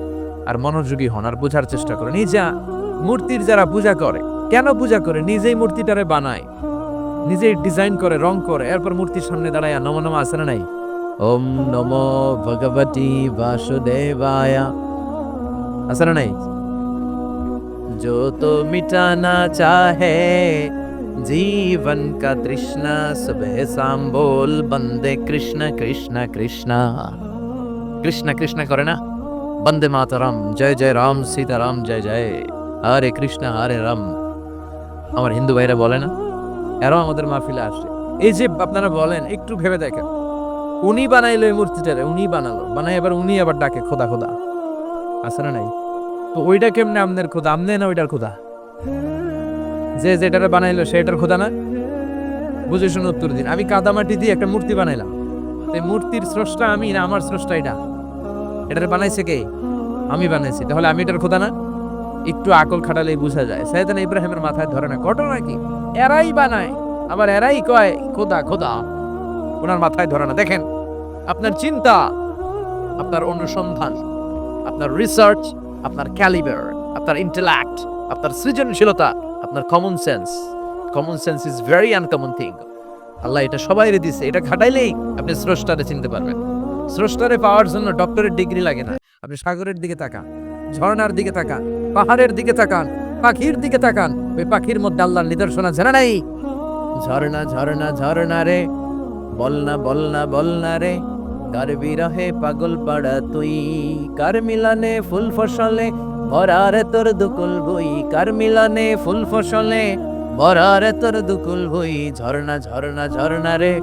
আর মনোযোগী হন আর বোঝার চেষ্টা করেন। নিজা মূর্তির যারা পূজা করে কেন পূজা করে? নিজেই মূর্তিটারে বানায়, নিজেই ডিজাইন করে, রং করে, এরপর মূর্তির সামনে দাঁড়ায় নমো নমো আছে না নাই? ওম নমো ভগবতী বাসুদেবায় আছে না নাই? जो तो मिटाना चाहे जीवन का तृष्णा सुबह शाम बोल बंदे कृष्ण कृष्ण कृष्ण कृष्ण कृष्ण करे ना, बंदे मातरम जय जय राम सीताराम जय जय हरे कृष्ण हरे राम। আমার হিন্দু ভাইরা বলে না, এরাও আমাদের মাহফিলে আসে। এই যে আপনারা বলেন, একটু ভেবে দেখেন, উনি বানাইলো এই মূর্তিটারে, উনি বানালো, বানাই এবার উনি আবার ডাকে খোদা খোদা, আছে না নাই? তো ওইটা কেমনে আমনের খোদা? আমনে না ওইটার খোদা? যে যেটারে বানাইলো সেটার খোদা না? বুঝে শুনে উত্তর দিন। আমি কাদামাটি দিয়ে একটা মূর্তি বানাইলাম, এই মূর্তির স্রষ্টা আমি না আমার স্রষ্টা এটা? এটারে বানাইছে কে? আমি বানাইছি, তাহলে আমি এটার খোদা না? একটু আকল খাটালেই বোঝা যায়। সাইয়েদনা ইব্রাহিমের মাথায় ধরে না, ঘটনা কি? এরাই বানায় আবার এরাই কয় খোদা খোদা, ওনার মাথায় ধরে না। দেখেন, আপনার চিন্তা, আপনার অনুসন্ধান, আপনার রিসার্চ, আপনার ক্যালিবার, আপনার ইন্টেলেক্ট, আপনার সৃজনশীলতা, আপনার common sense. Common sense is very uncommon thing. Allah এটা সবাইরে দিছে, এটা খাটাইলেই আপনি স্রষ্টারে চিনতে পারবেন। স্রষ্টারে পাওয়ার জন্য ডক্টরের ডিগ্রি লাগে না। আপনি সাগরের দিকে তাকান, ঝর্ণার দিকে তাকান, পাহাড়ের দিকে তাকান, পাখির দিকে তাকান, ওই পাখির মধ্যে আল্লাহর নিদর্শন আছে না নাই? ঝর্ণা ঝর্ণা ঝর্ণা রে, বলনা বলনা বলনা রে, কার বিরহে পাগল পাড়া তুই, কার মিলানে ফুল ফসলে ভরারে তোর দুকুল বই, কার মিলানে ফুল ফসলে ভরারে তোর দুকুল বই। ঝর্ণা ঝর্ণা ঝর্ণা রে,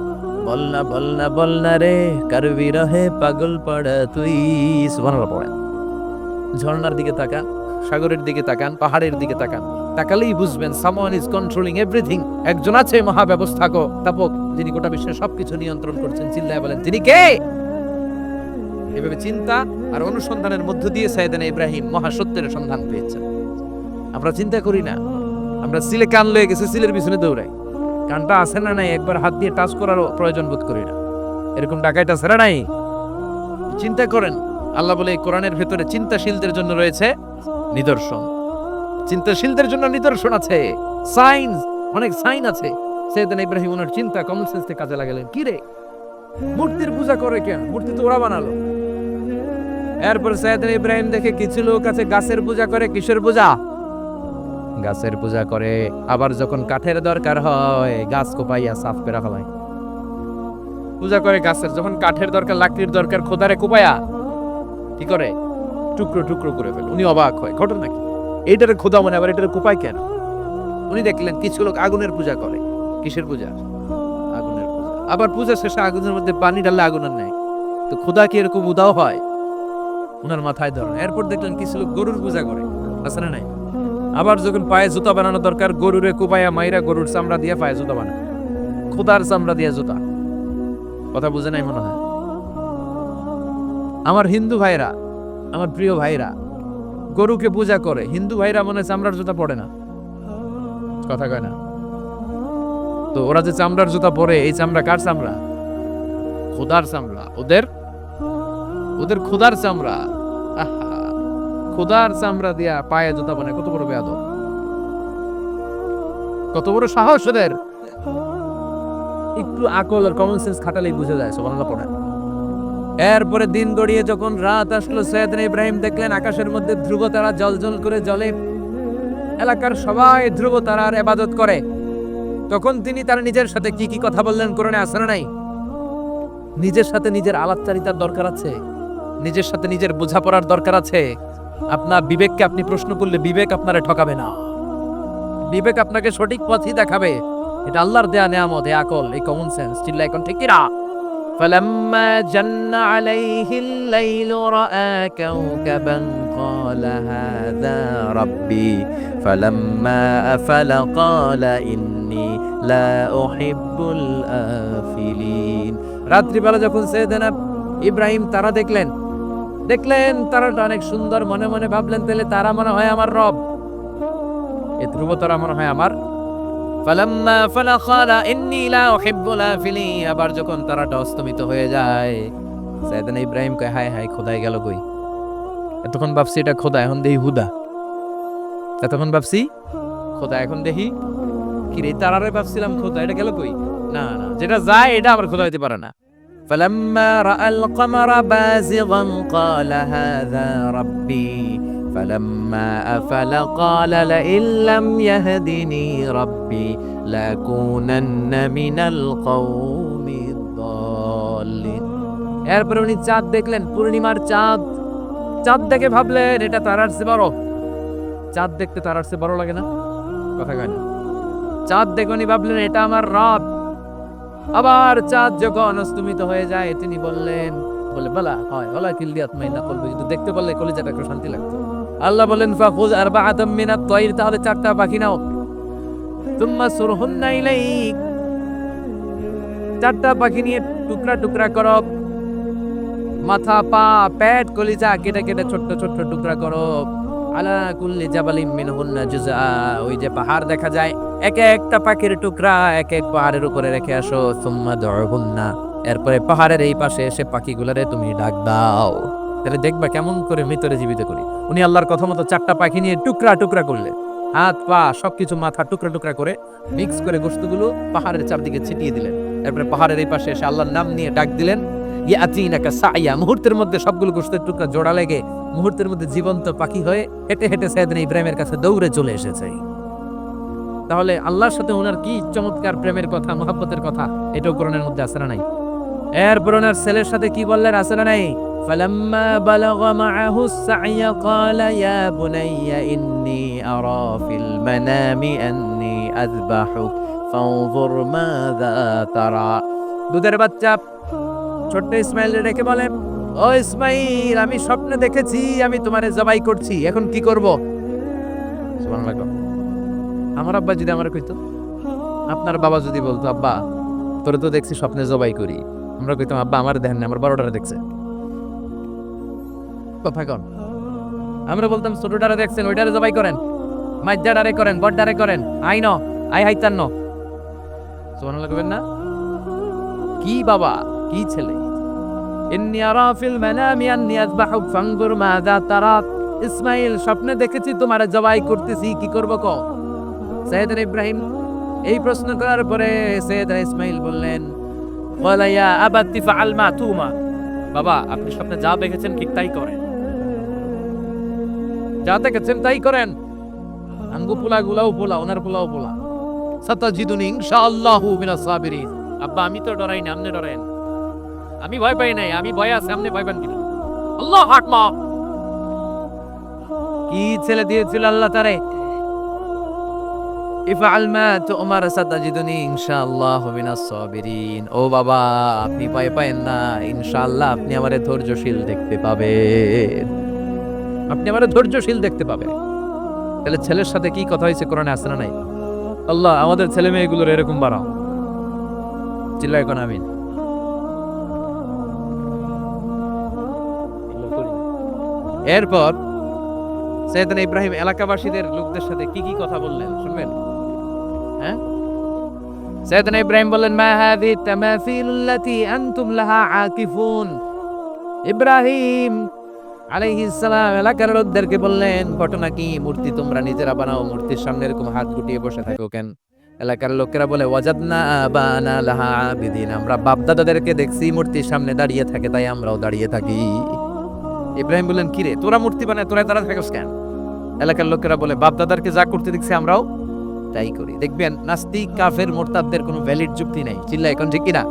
বলনা বলনা বলনা রে, কার বিরহে পাগল পাড়া তুই। সুবহানাল্লাহ পড়েন। ঝর্ণার দিকে তাকান, সাগরের দিকে তাকান, পাহাড়ের দিকে তাকান, তাকালেই বুঝবেন সামওয়ান ইজ কন্ট্রোলিং এভরিথিং। একজন আছে মহাব্যবস্থাপক, যিনি গোটা বিশ্বের সবকিছু নিয়ন্ত্রণ করছেন। চিল্লায় বলেন, তিনি কে? এভাবে চিন্তা আর অনুসন্ধানের মধ্য দিয়ে সাইয়েদনা ইব্রাহিম মহাসত্যের সন্ধান পেয়েছেন। আমরা চিন্তা করি না, আমরা সিলে কান লয়ে গেছে, সিলের পিছনে দৌড়াই। কানটা আছে না নাই একবার হাত দিয়ে টাচ করারও প্রয়োজন বোধ করি না। এরকম ডাকাইটা আছে না নাই? চিন্তা করেন, আল্লাহ বলে এই কোরআনের ভেতরে চিন্তাশীলদের জন্য রয়েছে নিদর্শন। চিন্তাশীলদের জন্য নিদর্শন আছে, সাইন্স, অনেক সাইন আছে। সাইয়েদনা ইব্রাহিম ওনার চিন্তা কমন সেন্স থেকে কাজে লাগালেন। কি রে, মূর্তির পূজা করে কেন? মূর্তি তো ওরা বানালো। এরপর সাইয়েদনা ইব্রাহিম দেখে কিছু লোক আছে গাছের পূজা করে। কিসের পূজা? গাছের পূজা করে। আবার যখন কাঠের দরকার হয় গাছ কোপাইয়া সাফ করে ফেলায়। পূজা করে গাছের, যখন কাঠের দরকার, লাকড়ির দরকার, খোদারে কোপায়া কি করে? টুকরো টুকরো করে ফেলে। উনি অবাক হয়, ঘটনা কি? এইটারে খোদা মনে, আবার এটারে কোপায় কেন? উনি দেখলেন কিছু লোক আগুনের পূজা করে। কিসের পূজা? আগুনের পূজা। আবার পূজা শেষে আগুনের মধ্যে পানি ঢাললে আগুনের নেই। তো খোদা কি এরকম উদাও হয়? উনার মাথায় ধরেন। এরপর দেখলেন কিছু লোক গরুর পূজা করে। আছে না নাই? আবার যখন পায়ে জুতা বানানো দরকার, গরুরে কুপায়া মাইরা গরুর চামড়া দিয়ে পায়ে জুতা বানায়। খোদার চামড়া দিয়ে জুতা। কথা বুঝে নাই মনে হয়? আমার হিন্দু ভাইরা, আমার প্রিয় ভাইরা, গরুকে পূজা করে। হিন্দু ভাইরা মনে চামড়ার জুতা পড়ে না, কথা কয় না। তো ওরা যে চামড়ার জুতা পরে, এই চামড়া কার চামড়া? খোদার চামড়া। ওদের খোদার চামড়া। আহা, খোদার চামড়া দিয়া পায়ে জুতা বানায়। কত বড় বেয়াদব, কত বড় সাহস ওদের! একটু আকল আর কমন সেন্স খাটালেই বুঝে যায়। সুবহানাল্লাহ পড়ে। এরপরে দিন গড়িয়ে যখন রাত আসলো, সাইয়েদনা ইব্রাহিম দেখলেন আকাশের মধ্যে ধ্রুব তারা জ্বলজ্বল করে জ্বলে। এলাকার সবাই ধ্রুব তারার ইবাদত করে। তখন তিনি তার নিজের সাথে কি কি কথা বললেন কোরআনে আছে না নাই? নিজের সাথে নিজের আলাপচারিতার দরকার আছে, নিজের সাথে নিজের বোঝাপড়ার দরকার আছে। আপনার বিবেককে আপনি প্রশ্ন করলে বিবেক আপনারে ঠকাবে না, বিবেক আপনাকে সঠিক পথই দেখাবে। এটা আল্লাহর দেয়া নিয়ামত, এই আকল, এই কমন সেন্স। চিল্লা এখন ঠিক কিনা? فلما جن عليه الليل رأى كوكبا قال هذا ربي فلما أفل قال إني لا أحب الآفلين। রাত্রিবেলা যখন সাইয়েদনা ইব্রাহিম তারা দেখলেন তারাটা অনেক সুন্দর। মনে মনে ভাবলেন, তাহলে তারা মনে হয় আমার রব, এ ধ্রুব তারা মনে হয় আমার। ফালাম্মা ফালা ক্বালা ইন্নী লা উহিব্বুল আফিলিন। আবার যখন তারাটা অস্তমিত হয়ে যায়, সাইয়েদনা ইব্রাহিম কয়, হায় হায়, খোদাই গেল কই? এতক্ষণ ভাবছি এটা খোদা, এখন দেহি হুদা। এতক্ষণ ভাবছি খোদা, এখন দেখি কি রে, তারারে ভাবছিলাম খোদা, এটা গেল কই? না না, যেটা যায় এটা আবার খোদা হইতে পারে না। فلما رأى القمر بازغا قال هذا ربي فلما أفل قال لئن لم يهدني ربي لأكونن من القوم الضالين। এরপর উনি চাঁদ দেখলেন, পূর্ণিমার চাঁদ। চাঁদ দেখে ভাবলেন এটা তারার চেয়ে বড়। চাঁদ দেখতে তারার চেয়ে বড় লাগে না? কথা কয় না? চাঁদ দেখে উনি ভাবলেন এটা আমার রব। আবার চাঁদ যখন অস্তমিত হয়ে যায়, তিনি বললেন, বালা হয় ওলা কিল্লিয়াত মাইনা কলবে, কিন্তু দেখতে পারলে কলিজাটা একটু শান্তি লাগতো। আল্লাহ বলেন, ফাখুজ আরবাআতাম মিনাত তায়র, তাহলে চারটা পাখি নাও। তুম্মা সুরহুন্না ইলাইক, চারটা পাখি নিয়ে টুকরা টুকরা করো। মাথা, পা, পেট, কলিজা কেটে কেটে ছোট্ট ছোট্ট টুকরা করো। আলা কুল্লি জাবালিন মিনহুন্না জুজআ, ওই যে পাহাড় দেখা যায়, এক একটা পাখির টুকরা এক এক পাহাড়ের উপরে রেখে আসো। সুম্মা দুহুন্না, এরপরে পাহাড়ের এই পাশে এসে পাখিগুলারে তুমি ডাক দাও, তাহলে দেখবা কেমন করে মৃতরে জীবিত করি। উনি আল্লাহর কথা মতো চারটা পাখি নিয়ে টুকরা টুকরা করলেন। হাত, পা, সবকিছু, মাথা টুকরা টুকরা করে মিক্স করে গোশতগুলো পাহাড়ের চারদিকে ছিটিয়ে দিলেন। এরপরে পাহাড়ের এই পাশে এসে আল্লাহর নাম নিয়ে ডাক দিলেন, ইয়াতিনাকা সাইয়া। মুহূর্তের মধ্যে সবগুলো গোশতের টুকরা জোড়া লেগে মুহূর্তের মধ্যে জীবন্ত পাখি হয়ে হেঁটে হেঁটে সাইয়েদনা ইব্রাহিমের কাছে দৌড়ে চলে এসেছে। তাহলে আল্লাহর সাথে ওনার কি চমৎকার প্রেমের কথা, মহব্বতের কথা, এটাও কোরআনের মধ্যে আছে না নাই? এরপর ওনার ছেলের সাথে কি বললেন আছে না নাই? ফালাম্মা বালাগা মাআহু সাইয়া ক্বালা ইয়া বুনাইয়া ইন্নী আরা ফিল মানামি আন্নী আযবাহুক ফানজুর মাযা তারা। দুধের বাচ্চা ছোট্ট ইসমাইল রেখে বলে, ও ইসমাইল, আমি স্বপ্নে দেখেছি আমি তোমারে জবাই করছি, এখন কি করব? সুবহানাল্লাহ। আমার আব্বা যদি আমার কইতো, আপনার বাবা যদি বলতো, আব্বা তোরে তো দেখছি স্বপ্নে জবাই করি, আমরা কইতাম আব্বা আমার দেখেন না, আমার বড়টারে দেখছে। কথা কন। আমরা বলতাম ছোটটারে দেখছেন, ওইটারে জবাই করেন, মাইজ্জাডারে করেন, বড়ডারে করেন, আই ন আই হাইতান ন। সুবহানাল্লাহ কইবেন না? কি বাবা, কি ছেলে। ইন্নী আরা ফিল মানামি আন্নী আযবাহুক ফানজুর মাযা তারা। ইসমাইল, স্বপ্নে দেখেছি তোমারে জবাই করতেছি, কি করব কও? সাইয়েদনা ইব্রাহিম এই প্রশ্ন করার পরে সাইয়েদনা ইসমাইল বললেন, ক্বালা ইয়া আবাতি ফাআল মা তুমা। বাবা, আপনি স্বপ্নে যা দেখেছেন ঠিক তাই করেন, যা দেখেছেন তাই করেন। আঙ্গু পোলা গুলাও পোলা, ওনার পোলাও পোলা। সাতাজিদুনি ইনশাআল্লাহু মিনাস সাবিরিন। আব্বা, আমি তো ডরাই না, আপনি ডরেন। আমি ভয় পাই নাই, আমি ভয় আছে, আপনি ভয় পান কিনা? আল্লাহু আকবার। কি ছেলে দিয়েছিল আল্লাহ তারে। ইফআল মা তুমার সাতাজিদুনি ইনশাআল্লাহু মিনাস সাবিরিন। ও বাবা, আপনি ভয় পায়েন না, ইনশাআল্লাহ আপনি আমারে ধৈর্যশীল দেখতে পাবেন, আপনি আমারে ধৈর্যশীল দেখতে পাবেন। তাহলে ছেলের সাথে কি কথা হয়েছে কোরআনে আছে না নাই? আল্লাহ আমাদের ছেলে মেয়েগুলোর এরকম বাড়াও। চিল্লায় কোন আমিন। এরপর সাইয়েদনা ইব্রাহিম এলাকাবাসীদের লোকদের সাথে কি কি কথা বললেন শুনবেন? হ্যাঁ, সাইয়েদনা ইব্রাহিম বললেন, মা হাযি তামাসিলুল্লাতী আনতুম লাহা আকিফুন। ইব্রাহিম আলাইহিস সালাম এলাকার লোকদেরকে বললেন, ঘটনা কি? মূর্তি তোমরা নিজেরা বানাও, মূর্তির সামনে এরকম হাত গুটিয়ে বসে থাকো কেন? এলাকার লোকেরা বলে, ওয়াজাদনা আবানা লাহা আবিদিন। আমরা বাপ দাদাদেরকে দেখছি মূর্তির সামনে দাঁড়িয়ে থাকে, তাই আমরাও দাঁড়িয়ে থাকি। ইব্রাহিম বললেন, কিরে তোরা মূর্তি বানায় তোরা দাঁড়া থাকিস কেন? এলাকার লোকেরা বলে, বাপ দাদারকে যা করতে দেখছি আমরাও তাই করি। দেখবেন নাস্তিক কাফের মোরতাদদের কোনো ভ্যালিড যুক্তি নাই। চিল্লা এখন ঠিক কিনা?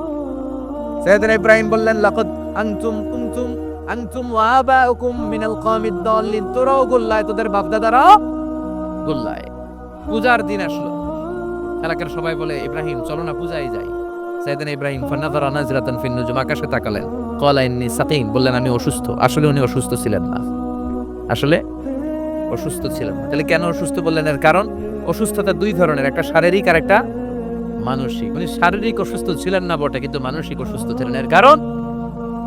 সাইয়েদনা ইব্রাহিম বললেন, লাকাদ আনতুম কুনতুম আনতুম ওয়া আবাউকুম মিনাল কওমিদ দাল্লিন। তোরাও গোল্লায়, তোদের বাপ দাদারাও গোল্লায়। পূজার দিন আসলো, এলাকার সবাই বলে, ইব্রাহিম চলো না পূজায় যাই। সাইয়েদনা ইব্রাহিম ফানাযারা নাজরাতান ফিন নুজুম, আকাশে তাকালেন। ক্বালা ইন্নী সাকিম, বললেন আমি অসুস্থ। আসলে উনি অসুস্থ ছিলেন না, আসলে অসুস্থ ছিলেন না। তাহলে কেন অসুস্থ বললেন? এর কারণ অসুস্থতা দুই ধরনের, একটা শারীরিক আর একটা মানসিক। উনি শারীরিক অসুস্থ ছিলেন না বটে, কিন্তু মানসিক অসুস্থ ছিলেন। এর কারণ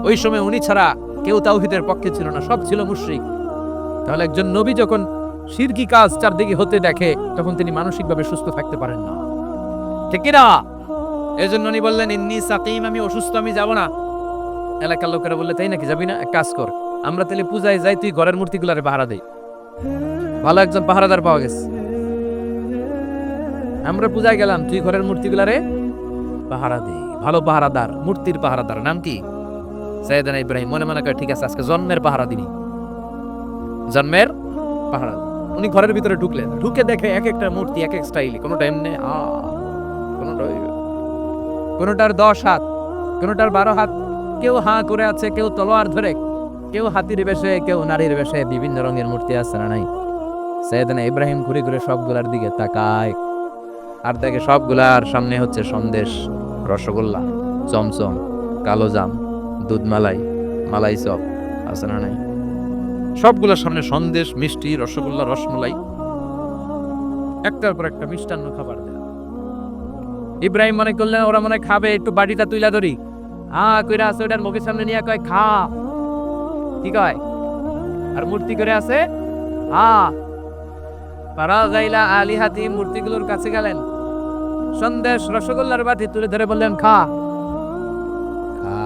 ওই সময় উনি ছাড়া কেউ তাওহীদের পক্ষে ছিল না, সব ছিল মুশরিক। তাহলে একজন নবী যখন শিরকি কাজ চারদিকে হতে দেখে, তখন তিনি মানসিকভাবে সুস্থ থাকতে পারেন না, ঠিক কি না? এজন্য উনি বললেন, ইন্নী সাকিম, আমি অসুস্থ, আমি যাব না। এলাকার লোকেরা বললে, তাই নাকি, যাবি না? এক কাজ কর, আমরা তাহলে পূজায় যাই, তুই ঘরের মূর্তিগুলারে পাহারা দেই। ভালো একজন পাহারাদার পাওয়া গেছে। আমরা পূজায় গেলাম, তুই ঘরের মূর্তিগুলারে পাহারা দে। ভালো পাহারাদার, মূর্তির পাহারাদার। নাম কি? সাইয়েদনা ইব্রাহিম মনে মনে করে, ঠিক আছে আজকে জন্মের পাহারা দিবি, জন্মের পাহারা। উনি ঘরের ভিতরে ঢুকলেন, ঢুকে দেখে এক একটা মূর্তি এক এক স্টাইলে, কোনোটা এমনি, কোনোটার 10 হাত, কোনোটার 12 হাত, কেউ হাঁ করে আছে, কেউ তলোয়ার ধরে, কেউ হাতির বেশে, কেউ নারীর বেশে, বিভিন্ন রঙের মূর্তি আছে না নাই? সাইয়েদনা ইব্রাহিম ঘুরে ঘুরে সবগুলার দিকে তাকায়, আর দেখে সবগুলার সামনে হচ্ছে সন্দেশ, রসগোল্লা, চমচম, কালো জাম, দুধ মালাই, মালাই চপ আছে না নাই? সবগুলোর সামনে সন্দেশ, মিষ্টি, রসগোল্লা, রসমলাই, একটার পর একটা মিষ্টান্ন খাবার দেয়। ইব্রাহিম মনে করলেন ওরা মনে খাবে, একটু বাটিটা তুইলা ধরি। কইরা আছে ওটার মুখের সামনে নিয়ে কয়, খা। কি কয়? আর মূর্তি করে আছে, ফারাগাইলা আলিহাতি, মূর্তিগুলোর কাছে গেলেন, সন্দেশ রসগোল্লার বাটি তুলে ধরে বললেন, খা খা।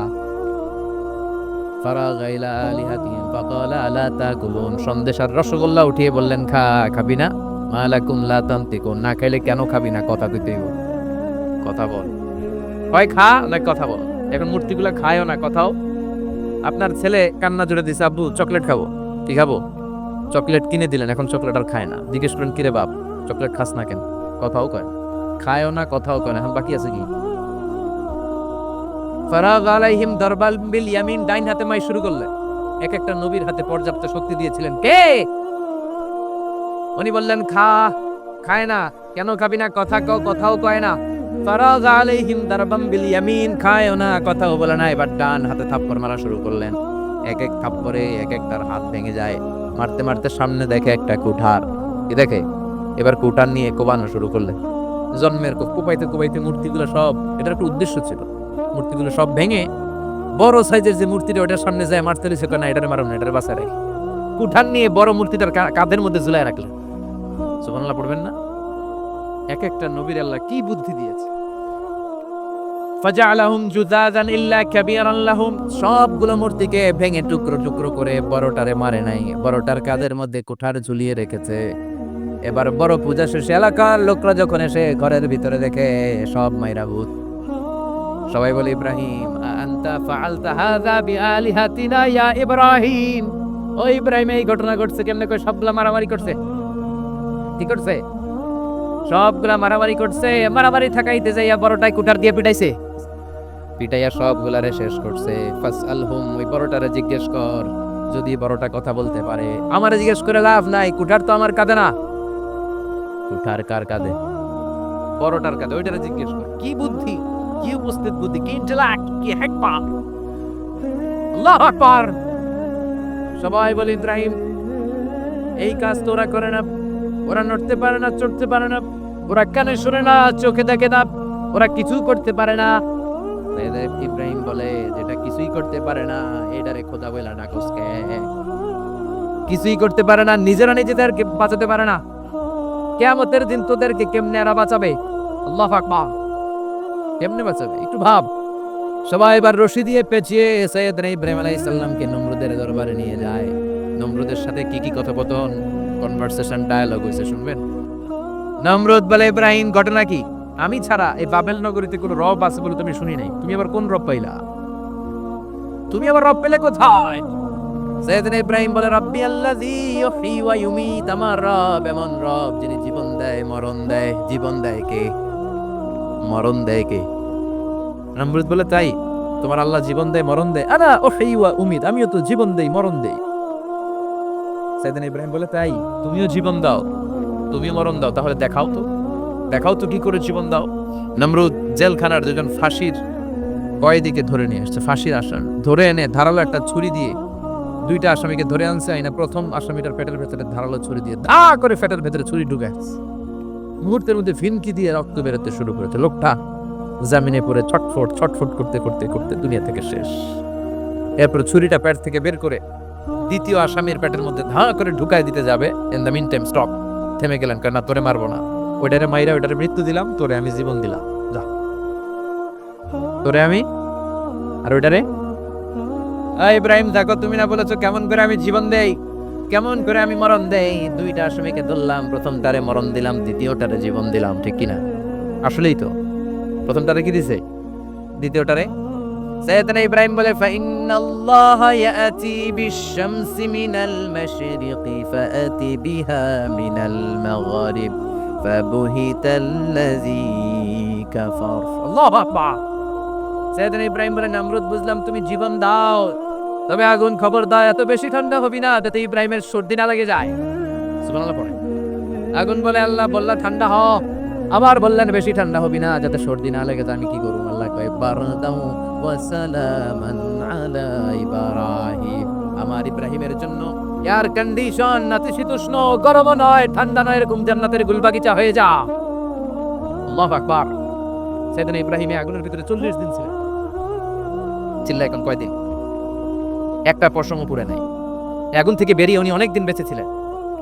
ফারাগাইলা আলিহাতি ফাকালা আলা তাকুলুন, সন্দেশ আর রসগোল্লা উঠিয়ে বললেন, খা, খাবি না? মালাকুম লা তানতিকুন, না খাইলে কেন খাবি না? কথা কইতে হইব, কথা বল, হয় খা না কথা বল। এখন মূর্তিগুলা খায়ও না, কথাও। আপনার ছেলে কান্না জুড়ে দিছে, আব্বু চকলেট খাবো। কি খাবো? চকলেট কিনে দিলেন, এখন চকলেট আর খায় না। জিজ্ঞেস করেন, কিরে বাপ চকলেট খাস না কেন? কথাও কয়, খায়ও না, কথাও কয় না। এখন বাকি আছে কি? ফারাগ আলাইহিম দারবাল বিল ইয়ামিন, ডাইন হাতে মাই শুরু করলেন। এক একটা নবীর হাতে পর্যাপ্ত শক্তি দিয়েছিলেন। কে? উনি বললেন, খা। খায় না, কেন খাবি না? কথা কও, কথাও কয় না। ফারাগ আলাইহিম দারবাম বিল ইয়ামিন, খায়ও না, কথাও বলে না। এবার ডান হাতে থাপ্পড় মারা শুরু করলেন। এক এক থাপ্পড়ে এক একটার হাত ভেঙে যায়। মারতে মারতে সামনে দেখে একটা কুঠার, কি দেখে? এবার কুঠার নিয়ে কোবানো শুরু করলে জন্মের কোপাইতে কোপাইতে মূর্তিগুলো সব, এটার একটা উদ্দেশ্য ছিল, মূর্তিগুলো সব ভেঙে বড় সাইজের যে মূর্তিটা ওটার সামনে যায় মারতে লিছে, না এটারে মারো না, এটারে বাঁচা রাখি। কুঠার নিয়ে বড় মূর্তিটার কাঁধের মধ্যে ঝুলায় রাখলেন। সুবহানাল্লাহ পড়বেন না? এক একটা নবীর আল্লাহ কি বুদ্ধি দিয়েছে। ফাজআলাহুম জুযাযান ইল্লা কাবীরান লাহুম, সবগুলো মূর্তিকে ভেঙে টুকরো টুকরো করে বড়টারে মারে নাই, বড়টার কাঁধের মধ্যে কুঠার ঝুলিয়ে রেখেছে। এবার বড় পূজা শেষে এলাকার লোকরা যখন এসে ঘরের ভিতরে দেখে সব মাইরা ভূত। সবাই বলে ইব্রাহিম আনতা ফাআলতা হাযা বিআলিহাতিনা ইয়া ইব্রাহিম, ও ইব্রাহিম এই ঘটনা ঘটছে কেমনে? কই সবগুলা মারামারি করছে। কি করছে? সবগুলা মারামারি করছে। মারামারি থাকাইতে যাইয়া বড়টাই কুঠার দিয়ে পিটাইছে, পিটাইয়া সবগুলারে শেষ করছে। ফাসআলহুম, ওই বড়টারে জিজ্ঞেস কর যদি বড়টা কথা বলতে পারে। আমারে জিজ্ঞেস করে লাভ নাই, কুঠার তো আমার কাঁধে না। কুঠার কার কাঁধে? বড়টার কাঁধে, ওইটারে জিজ্ঞেস কর। কি বুদ্ধি, কি উপস্থিত বুদ্ধি, কি ইন্টেলেক্ট, কি হিকমা! আল্লাহু আকবার! সবাই বলে ইব্রাহিম এই কাজ তো ওরা করে না, ওরা নড়তে পারে না, চড়তে পারে না, ওরা কানে শুনে না, চোখে দেখে না, ওরা কিছু করতে পারে না। ইব্রাহিম বলে যেটা কিছুই করতে পারে না এটারে খোদা বইলা ডাকস কে? কিছুই করতে পারে না, নিজেরা নিজেদেরকে বাঁচাতে পারে না, কিয়ামতের দিন তোদেরকে কেমনে এরা বাঁচাবে? আল্লাহু আকবার! কেমনে বাঁচাবে একটু ভাব। সবাই এবার রশি দিয়ে পেঁচিয়ে সাইয়েদনা ইব্রাহিম আলাইহিস সালামকে নমরুদের দরবারে নিয়ে যায়। নমরুদের সাথে কি কি কথোপকথন, কনভারসেশন, ডায়ালগ হয়েছে শুনবেন। নমরুদ বলে ইব্রাহিম ঘটনা কি? আমি ছাড়া এই বাবেল নগরীতে কোনো রব আছে বলে তুমি শুনি নাই। তুমি আবার কোন রব পাইলা? তুমি আবার রব পেলে কোথায়? সাইয়েদনা ইব্রাহিম বলে রাব্বি আল্লাযী ইউহয়ী ওয়া ইউমীত, আমার রব এমন রব যিনি জীবন দেয় মরণ দেয়। জীবন দেয় কে? মরণ দেয় কে? নমরুদ বলে তাই, তোমার আল্লাহ জীবন দেয় মরণ দেয়? আনা উহয়ী ওয়া উমীত, আমিও তো জীবন দেই মরণ দেই। সাইয়েদনা ইব্রাহিম বলে তাই, তুমিও জীবন দাও তুমিও মরণ দাও, তাহলে দেখাও তো, দেখাও তো কি করে জীবন দাও। নমরুদ জেলখানার দুজন ফাঁসির কয়েদিকে ধরে নিয়ে আসছে, ফাঁসির আসামি ধরে এনে ধারালো একটা ছুরি দিয়ে দুইটা আসামিকে ধরে আনছে। আইনা প্রথম আসামিটার পেটের ভেতরে ধারালো ছুরি দিয়ে ধা করে পেটের ভেতরে ছুরি ঢুকাচ্ছে। মুহূর্তের মধ্যে ফিনকি দিয়ে রক্ত বেরোতে শুরু করেছে। লোকটা জামিনে পড়ে ছটফট ছটফট করতে করতে করতে দুনিয়া থেকে শেষ। এরপর ছুরিটা পেট থেকে বের করে দ্বিতীয় আসামির পেটের মধ্যে ধা করে ঢুকায় দিতে যাবে। In the mean time stop, থেমে গেলেন, কেন না তোরে মারবো না, ওইটারে মাইরা ওইটারে মৃত্যু দিলাম, তোরে আমি জীবন দিলাম, যা তোরে আমি আর ওইটারে। ইব্রাহিম দেখো, তুমি না বলেছো কেমন করে আমি জীবন দেই, কেমন করে আমি মরণ দেই? দুইটা আসামিকে ধরলাম, প্রথমটারে মরণ দিলাম, দ্বিতীয়টারে জীবন দিলাম, ঠিক কিনা? আসলেই তো প্রথমটারে কি দিছে, দ্বিতীয়টারে। সাইয়েদনা ইব্রাহিম বলে ফাইন্নাল্লাহা ইয়াতি বিশ-শামসি মিনাল মাশরিকি ফাআতি বিহা মিনাল মাগরিব ফাবুহিতাল্লাযী কাফার। আল্লাহু আকবার! সাইয়েদনা ইব্রাহিম বলে নমরুদ বুঝলাম তুমি জীবন দাও, তবে আগুন খবর দাও এত বেশি ঠান্ডা হবি না যাতে ইব্রাহিমের সর্দি না লেগে যায়। সুবহানাল্লাহ পড়ে। আগুন বলে আল্লাহ বললা ঠান্ডা হ, আবার বললেন বেশি ঠান্ডা হবি না যাতে সর্দি না লেগে যায়। আমি কি করব? আল্লাহ কয় বারদাউ ওয়া সালামান আলা ইব্রাহিম, আমার ইব্রাহিমের জন্য এয়ার কন্ডিশন, নাতিশীতোষ্ণ, গরম নয় ঠান্ডা নয়, এরকম জান্নাতের গুলবাগিচা হয়ে যা। আল্লাহু আকবার! সাইয়েদনা ইব্রাহিমে আগুনের ভিতরে 40 দিন ছিলেন। চিল্লা এখন কয়দিন? একটা পশমও পুড়ে নাই। আগুন থেকে বেরিয়ে উনি অনেক দিন বেঁচে ছিলেন।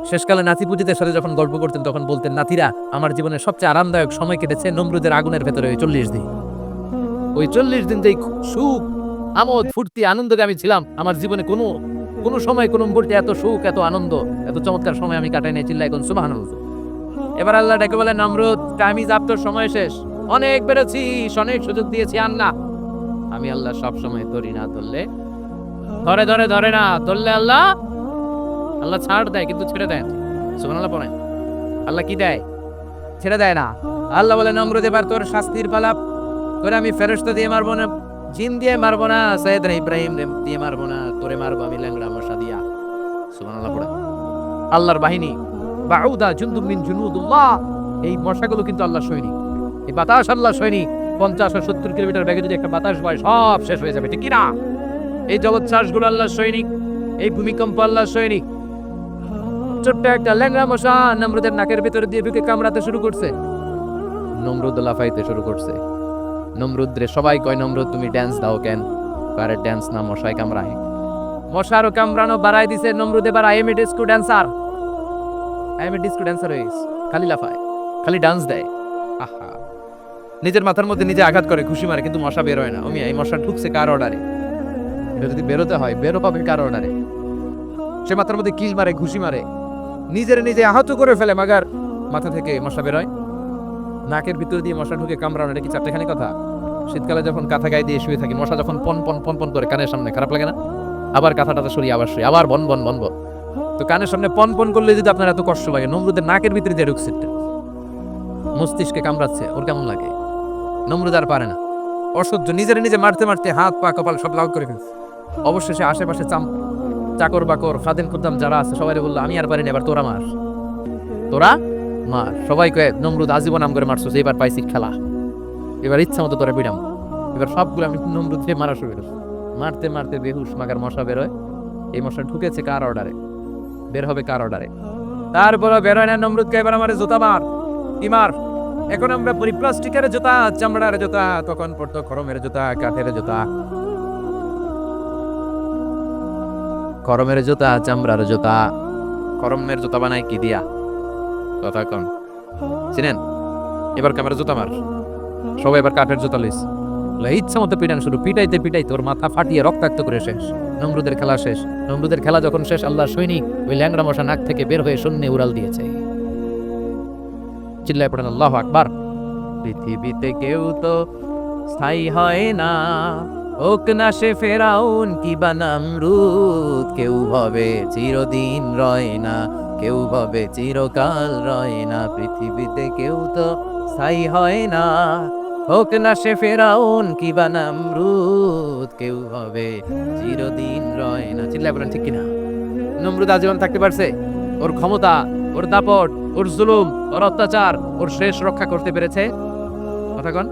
শেষকালে নাতি পুজিদের সাথে যখন গল্প করতেন তখন বলতেন, নাতিরা আমার জীবনের সবচেয়ে আরামদায়ক সময় কেটেছে নমরুদের আগুনের ভেতরে ওই 40 দিন। ওই 40 দিন যেই সুখ, আমোদ, ফুর্তি, আনন্দে আমি ছিলাম, আমার জীবনে কোনো সময় কোনো মুহূর্তে এত সুখ, এত আনন্দ, এত চমৎকার সময় আমি কাটাই নাই। চিল্লা এখন সুবহানাল্লাহ। এবার আল্লাহ ডেকে বলে নমরুদ টাইম ইজ আপ, তোর সময় শেষ, অনেক বেড়েছিস, অনেক সুযোগ দিয়েছি, আর না। আমি আল্লাহ সব সময় ধরি না, ধরলে ধরে না, ধরলে আল্লাহ ছাড় দেয় কিন্তু ছেড়ে দেয় না। সুবহানাল্লাহ পড়েন। আল্লাহ কি দেয়? ছেড়ে দেয় না। আল্লাহ বলে নমরুদ এবার তোর শাস্তির পালা, তোরে আমি ফেরেশতা দিয়ে মারবো না, জিন দিয়ে মারবো না, সাইয়েদনা ইব্রাহিম দিয়ে মারবো না, তোরে মারবো আমি ল্যাংড়া মশা দিয়া। সুবহানাল্লাহ পড়েন। আল্লাহর বাহিনী বাউদা জুনদুম মিন জুনুদুল্লাহ, এই মশাগুলো কিন্তু আল্লাহর সৈনিক, এই বাতাস আল্লাহর সৈনিক। 50 আর 70 কিলোমিটার বেগে যদি একটা বাতাস বয় সব শেষ হয়ে যাবে, ঠিক কি না? এই জলোচ্ছ্বাসগুলো আল্লাহর সৈনিক, এই ভূমিকম্প আল্লাহর সৈনিক। ছোট্ট একটা ল্যাংড়া মশা নমরুদের নাকের ভিতরে দিয়ে ঢুকে কামড়াতে শুরু করছে। নমরুদ লাফাইতে শুরু করছে। নমরুদ রে সবাই কয়, নমরুদ তুমি ড্যান্স দাও কেন? আরে ড্যান্স না, মশায় কামড়ায়। মশারও কামড়ানো বাড়াই দিছে নমরুদ। এবার I M A disco dancer, I M A disco dancer হয়ে গেছে। খালি লাফায়, খালি ডান্স দেয়। আহা, নিজের মাথার মধ্যে নিজে আঘাত করে, খুশি মারে, কিন্তু মশা বের হয় না। আমি এই মশা ঢুকছে কার অর্ডারে? এটা যদি বেরোতে হয়, বেরো পাবে কার অর্ডারে? সে মাথার মধ্যে কিল মারে, ঘুষি মারে, নিজের নিজে আহত করে ফেলে, মাগার মাথা থেকে মশা বের হয়। নাকের ভিতর দিয়ে মশা ঢুকে কামড়ানো, এটা কি চারটেখানি কথা? শীতকালে যখন কাঁথা গায়ে দিয়ে শুয়ে থাকি, মশা যখন পন পন পন পন করে কানের সামনে, খারাপ লাগে না? আবার কাঁথাটা সরিয়ে আবার শুয়ে, আবার বন বন বনব। তো কানের সামনে পন পন করলে যদি আপনার এত কষ্ট লাগে, নমরুদের নাকের ভিতরে যে ঢুকছে, মস্তিষ্কে কামড়াচ্ছে, ওর কেমন লাগে? নমরুদ আর পারে না, অসহ্য। নিজের নিজে মারতে মারতে হাত পা কপাল সব লাল করে ফেলছে। অবশেষে আশেপাশে চাকর বাকর খাদেম খুদ্দাম যারা আছে সবাই বললো, আমি আর পারি না, এবার তোরা মার, তোরা মার। সবাই কয়ে, নমরুদ আজীবন নাম করে মারছো, এবার পাইছি খেলা, এবার ইচ্ছা মতো তোরা বিড়াম। এবার সবগুলো আমি নমরুদ দিয়ে মারা শুরু করেছি। মারতে মারতে বেহুশ মাগার মশা বেরোয়। এই মশা ঢুকেছে কার অর্ডারে? বের হবে কার অর্ডারে? তারপরে বের হয় না। নমরুদকে এবার আমার জুতা মার, কি মার। এখন আমরা পরি প্লাস্টিকের জুতা, চামড়ার জুতা, তখন পড়তো খরমের জুতা, কাঠের জুতা। খরমের জুতা, চামড়ার জুতা। খরমের জুতা বানায় কি দিয়া? কথা কন, চিনেন? এবার ক্যামেরা জুতা মার। সবাই এবার কাঠের জুতা লইস, ইচ্ছা মতো পিটান শুরু। পিটাইতে পিটাইতে ওর মাথা ফাটিয়ে রক্তাক্ত করে শেষ। নমরুদের খেলা শেষ। নমরুদের খেলা যখন শেষ, আল্লাহর সৈনিক ওই ল্যাংড়া মশা নাক থেকে বের হয়ে শূন্যে উড়াল দিয়েছে। চিল্লায় পড়েন আল্লাহু আকবার। পৃথিবীতে কেউ তো স্থায়ী হয় না, হোক না সে ফেরাউন কিবা নমরুদ। কেউ ভাবে চিরদিন রয় না, কেউ ভাবে চিরকাল রয় না। পৃথিবীতে কেউ তো স্থায়ী হয় না, হোক না সে ফেরাউন কিবা নমরুদ। কেউ ভাবে চিরদিন রয় না। চিল্লায় বলেন ঠিক কিনা? নমরুদ আজীবন থাকতে পারছে? ওর ক্ষমতা, ওর দাপট, ওর জুলুম, ওর অত্যাচার, ওর শেষ রক্ষা করতে পেরেছে? কথা কন।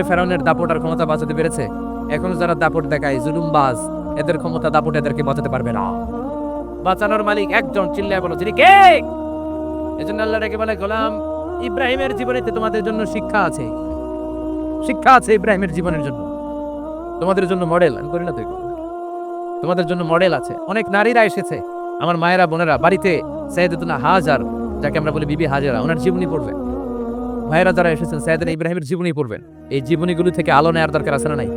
ফেরাউনের দাপট আর ক্ষমতা বাঁচাতে পেরেছে? এখন যারা দাপট দেখায়, জুলুমবাজ, এদের ক্ষমতা দাপট এদেরকে বাঁচাতে পারবে না। বাঁচানোর মালিক একজন, চিল্লায় বলো যিনি কে? এজন্য আল্লাহ রেখে বলে, গোলাম ইব্রাহিমের জীবনেতে তোমাদের জন্য শিক্ষা আছে, শিক্ষা আছে ইব্রাহিমের জীবনের জন্য, তোমাদের জন্য মডেল। আমি করি না তো, তোমাদের জন্য মডেল আছে। অনেক নারীরা এসেছে, আমার মায়েরা বোনেরা, বাড়িতে সাইয়েদাতুনা হাজার, যাকে আমরা বলি বিবি হাজেরা, ওনার জীবনী পড়বেন। ভাইয়েরা যারা এসেছেন, সাইয়েদনা ইব্রাহিমের জীবনী পড়বেন। এই জীবনীগুলো থেকে আলো নেওয়ার দরকার আছে না নাই?